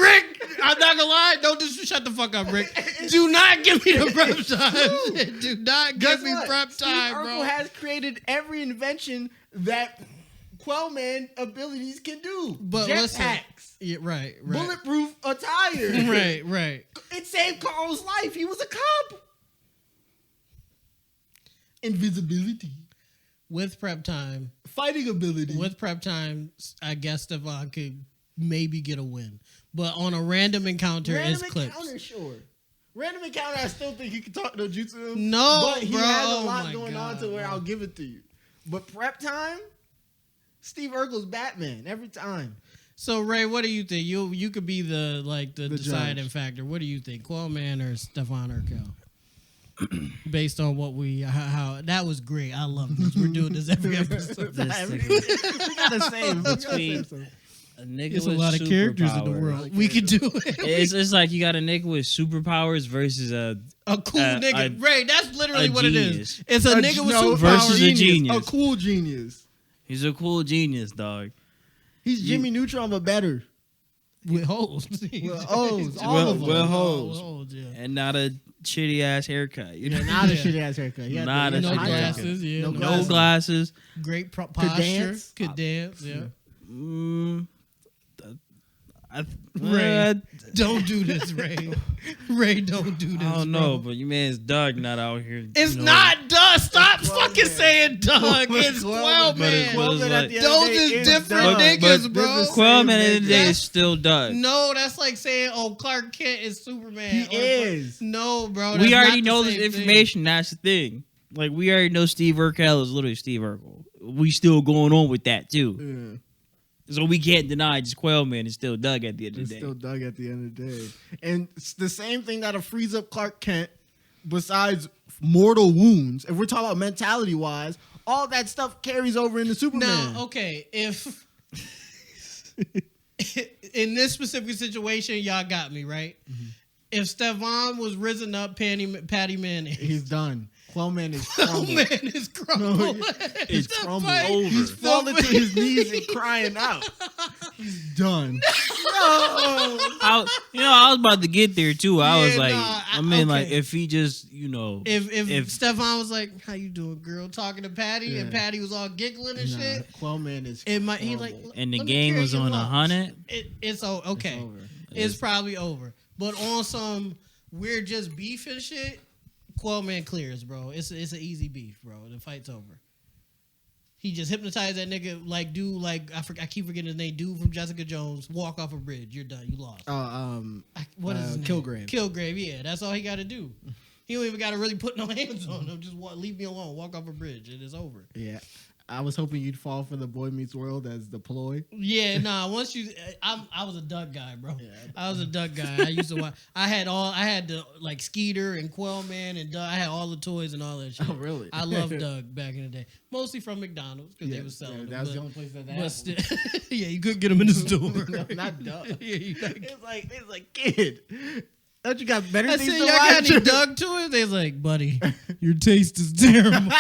Rick, I'm not gonna lie. Don't just shut the fuck up, Rick. Do not give me the prep time. Do not give me prep time, bro. Urkel has created every invention that Quellman abilities can do. But jetpacks, right. bulletproof attire, right. It saved Carl's life. He was a cop. Invisibility. With prep time. Fighting ability. With prep time, I guess Stefan could maybe get a win. But on a random encounter, it's clips. Random encounter, sure. Random encounter, I still think he can talk no jutsu. No, but he bro. has a lot going on to where I'll give it to you. But prep time, Steve Urkel's Batman every time. So Ray, what do you think? You could be the deciding judge. factor. What do you think, Quellman or Stefan Urkel? Based on what how that was great. I love this. We're doing this every episode. We gotta save between a nigga There's with a lot of characters in the superpowers. world. We could do it. It's like you got a nigga with superpowers versus a cool nigga. Ray, that's literally what genius. it is. It's a nigga with superpowers. Versus a genius. A cool genius. He's a cool genius, dog. He's Jimmy Neutron, but better. With hoes. All of them. With hoes. Yeah. And not a shitty ass haircut. You know? Not a shitty ass haircut. Not a No shitty glasses. Yeah. No glasses. Great posture. dance. Could dance. Yeah. Ray, Don't do this, Ray. Ray, don't do this. I don't know, but your man's Doug not out here. It's not Doug. Stop fucking saying Doug. It's Quellman. Those is different niggas, bro. Quellman at the end of the day is still Doug. No, that's like saying, Clark Kent is Superman. He is. No, bro. We already know this information. That's the thing. Like, we already know Steve Urkel is literally Steve Urkel. We still going on with that, too. Yeah. So we can't deny just Quellman is still Doug at the end of the day. Still Doug at the end of the day. And it's the same thing that'll freeze up Clark Kent, besides mortal wounds. If we're talking about mentality wise, all that stuff carries over into Superman. Now, okay, if in this specific situation, y'all got me right. Mm-hmm. If Stefan was risen up, Patty Mayonnaise, he's done. Quellman is crumbled. Quellman is crumbled. No, it's crumbled over. He's falling to his knees and crying out. He's done. No. I was about to get there too. I was like, like, if he just, if Stefan was like, "How you doing, girl?" talking to Patty, and Patty was all giggling and shit. Quellman is. He like, and the game was on 100. It's okay. It's probably over. But on some we're just beef and shit. Quellman clears, bro. It's an easy beef, bro. The fight's over. He just hypnotized that nigga I keep forgetting his name. Dude from Jessica Jones. Walk off a bridge. You're done. You lost. What is his name? Kilgrave. Kilgrave. Yeah, that's all he got to do. He don't even got to really put no hands on him. Just leave me alone. Walk off a bridge. It is over. Yeah. I was hoping you'd fall for the Boy Meets World as the ploy. Yeah, once you, I was a Doug guy, bro. Yeah, I was a Doug guy. I used to watch. I had the like Skeeter and Quellman and Doug. I had all the toys and all that shit. Oh, really? I loved Doug back in the day, mostly from McDonald's because they were selling them. That was the only place that but still, yeah, you couldn't get them in the store. No, not Doug. Yeah, it's like kid. Don't you got better I things said, to y'all watch? got any Doug toys? They was like, buddy, your taste is terrible.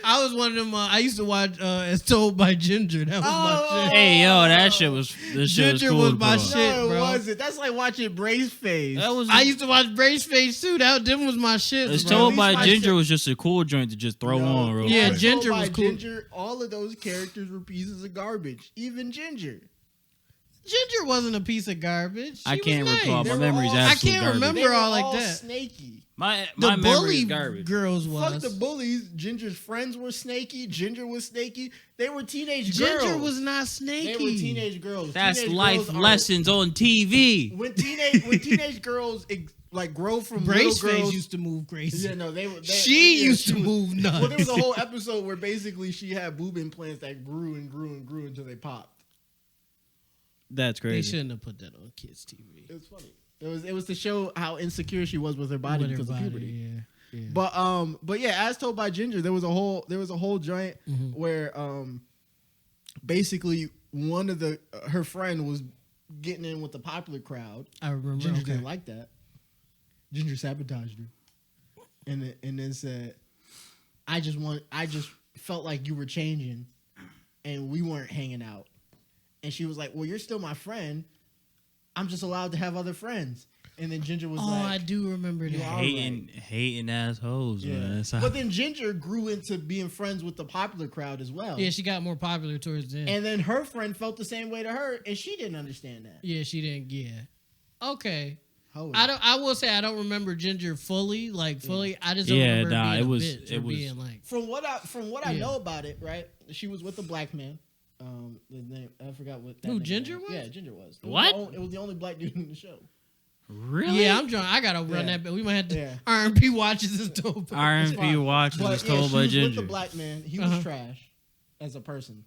I was one of them. I used to watch As Told by Ginger. That was my shit. Hey, yo, that shit was Ginger cool, was my bro. shit, No, it bro. wasn't. That's like watching Brace Face. I used to watch Brace Face too. Them was my shit. As bro. Told by Ginger was just a cool joint to just throw on real Yeah, quick. Ginger was cool. Ginger, all of those characters were pieces of garbage. Even Ginger. Ginger wasn't a piece of garbage. I She can't was recall. nice. My memory's all- I absolute can't garbage. remember They were all like all that. snaky. My The memory bully is garbage. girls Fuck was. the bullies. Ginger's friends were snaky. Ginger was snaky. They were teenage girls. Ginger was not snaky. They were teenage girls. That's Teenage life girls are- lessons on TV. When teenage girls like grow from Brace little girls. Face used to move crazy. Yeah, no, She used to move nuts. Well, there was a whole episode where basically she had boob implants that grew and grew and grew until they popped. That's They crazy. shouldn't have put that on kids' TV. It was funny. It was to show how insecure she was with her body With her because body, of puberty. yeah. But yeah, As Told by Ginger, there was a whole joint where basically one of her friend was getting in with the popular crowd. I remember. Ginger didn't like that. Ginger sabotaged her, and then said, I just felt like you were changing, and we weren't hanging out." And she was like, "Well, you're still my friend. I'm just allowed to have other friends." And then Ginger was like, I do remember that. Hating assholes, man. But then Ginger grew into being friends with the popular crowd as well. Yeah, she got more popular towards the end. And then her friend felt the same way to her, and she didn't understand that. Yeah, she didn't. Yeah. Okay. Holy. I will say I don't remember Ginger fully. I just don't remember being a bitch or being like. From what I know about it, right? She was with a black man. His name, I forgot what. Who, Ginger was? Yeah, Ginger was. What? It was the only black dude in the show. Really? Yeah, I'm drunk. I gotta run that. But we might have to. Yeah. R&P watches is dope. R&P watches is told by she was Ginger. with the black man. He was trash as a person.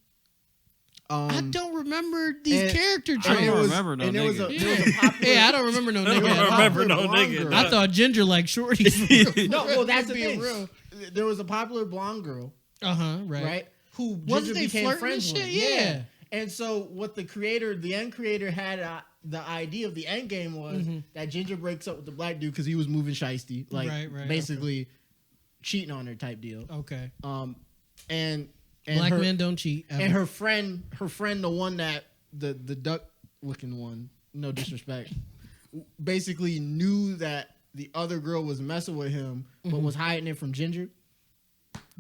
I don't remember these character traits. I don't remember no there was a nigga. popular, Yeah, I don't remember no nigga. I don't remember no nigga. I thought Ginger like shorties. No, well, that's the being thing. real. There was a popular blonde girl, Right. who Wasn't Ginger they became flirting friends and with. shit? Yeah. And so what the end creator had the idea of the end game was that Ginger breaks up with the black dude because he was moving shiesty, like basically cheating on her type deal. Okay. And Black men don't cheat. Ever. And her friend, the one that the duck looking one, no disrespect, basically knew that the other girl was messing with him, but was hiding it from Ginger.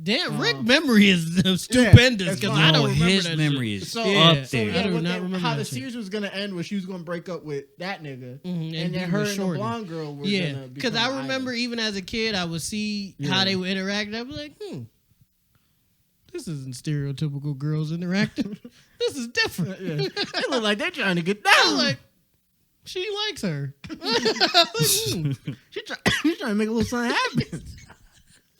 Damn, Rick's memory is stupendous because I don't remember his that memory shit. is So, up yeah, there. I do not remember how that the shit. series was gonna end was she was gonna break up with that nigga, and and then be her with and the Shorty. blonde girl were Yeah, gonna because become I remember idols. even as a kid, I would see how they would interact. I'd be like, this isn't stereotypical girls interacting. This is different. They look like they're trying to get I down. was like, she likes her. She's trying to make a little something happen.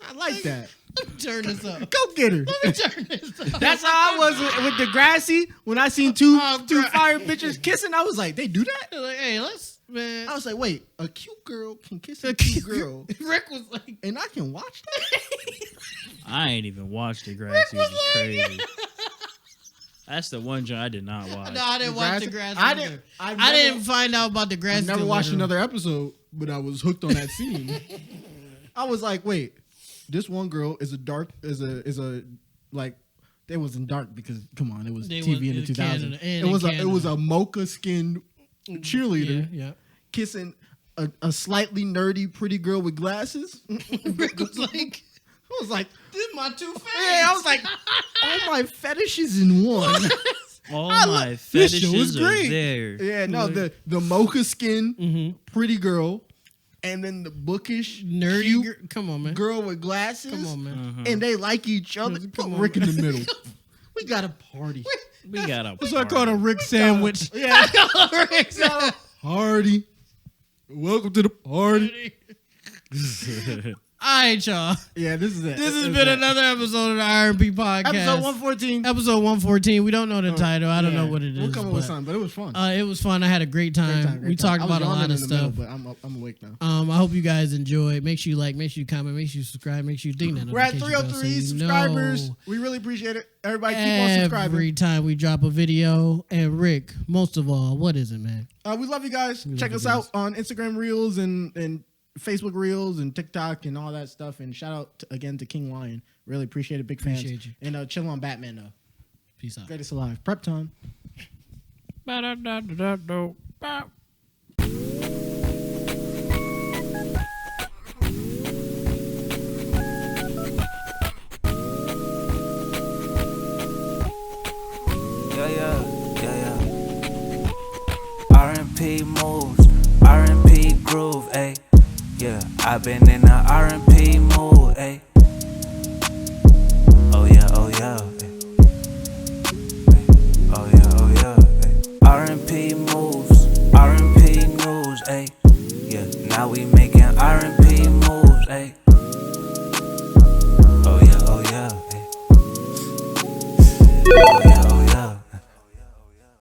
I like that. Let me turn this up. Go get her. Let me turn this up. That's how I was with Degrassi. When I seen two Oh, fire Christ. bitches kissing, I was like, they do that? Like, hey, let's Man. I was like, wait, a cute girl can kiss a cute girl, Rick was like, and I can watch that? I ain't even watched the grass. Rick was It's crazy. That's the one joint I did not watch. no, I didn't watch the grass. I either. didn't. I didn't find out about the grass. I never till watched later. another episode, but I was hooked on that scene. I was like, wait, this one girl is a like. It wasn't dark because come on, it was TV in the 2000s. It was a mocha skinned cheerleader Yeah. kissing a slightly nerdy pretty girl with glasses. Rick was like, this is my two faves. Yeah, I was like, all my fetishes in one. All my this show fetishes is are great. there. Yeah, no, the mocha skin pretty girl, and then the bookish Nerdy cute come on, man. girl with glasses. Come on, man. And they like each other. Come Put on, Rick in the middle. We got a party. We got a That's what I call a Rick sandwich. Yeah, Rick sandwich. party. Welcome to the party. All right, y'all. Yeah, this is it. This has been another episode of the R&P Podcast. Episode 114. Episode 114. We don't know the title. I don't know what it is. We'll come up with something, but it was fun. It was fun. I had a great time. We talked about a lot of stuff. But I'm awake now. I hope you guys enjoyed. Make sure you like, make sure you comment, make sure you subscribe, make sure you ding that We're at notification bell 303 so you subscribers. know We really appreciate it. Everybody keep on subscribing. every time we drop a video. And Rick, most of all, what is it, man? We love you guys. Check us out on Instagram Reels and Facebook Reels and TikTok and all that stuff. And shout out again to King Lion. Really appreciate it. Big fans. Appreciate you. And chill on Batman though. Peace out. Greatest alive. Prep time. Yeah. R&P moves, R&P groove, ayy. Yeah, I've been in the R&P mood, ayy. Oh yeah, ayy. Oh yeah, ayy. R&P moves, R&P news, ayy. Yeah, now we making R&P moves, ayy.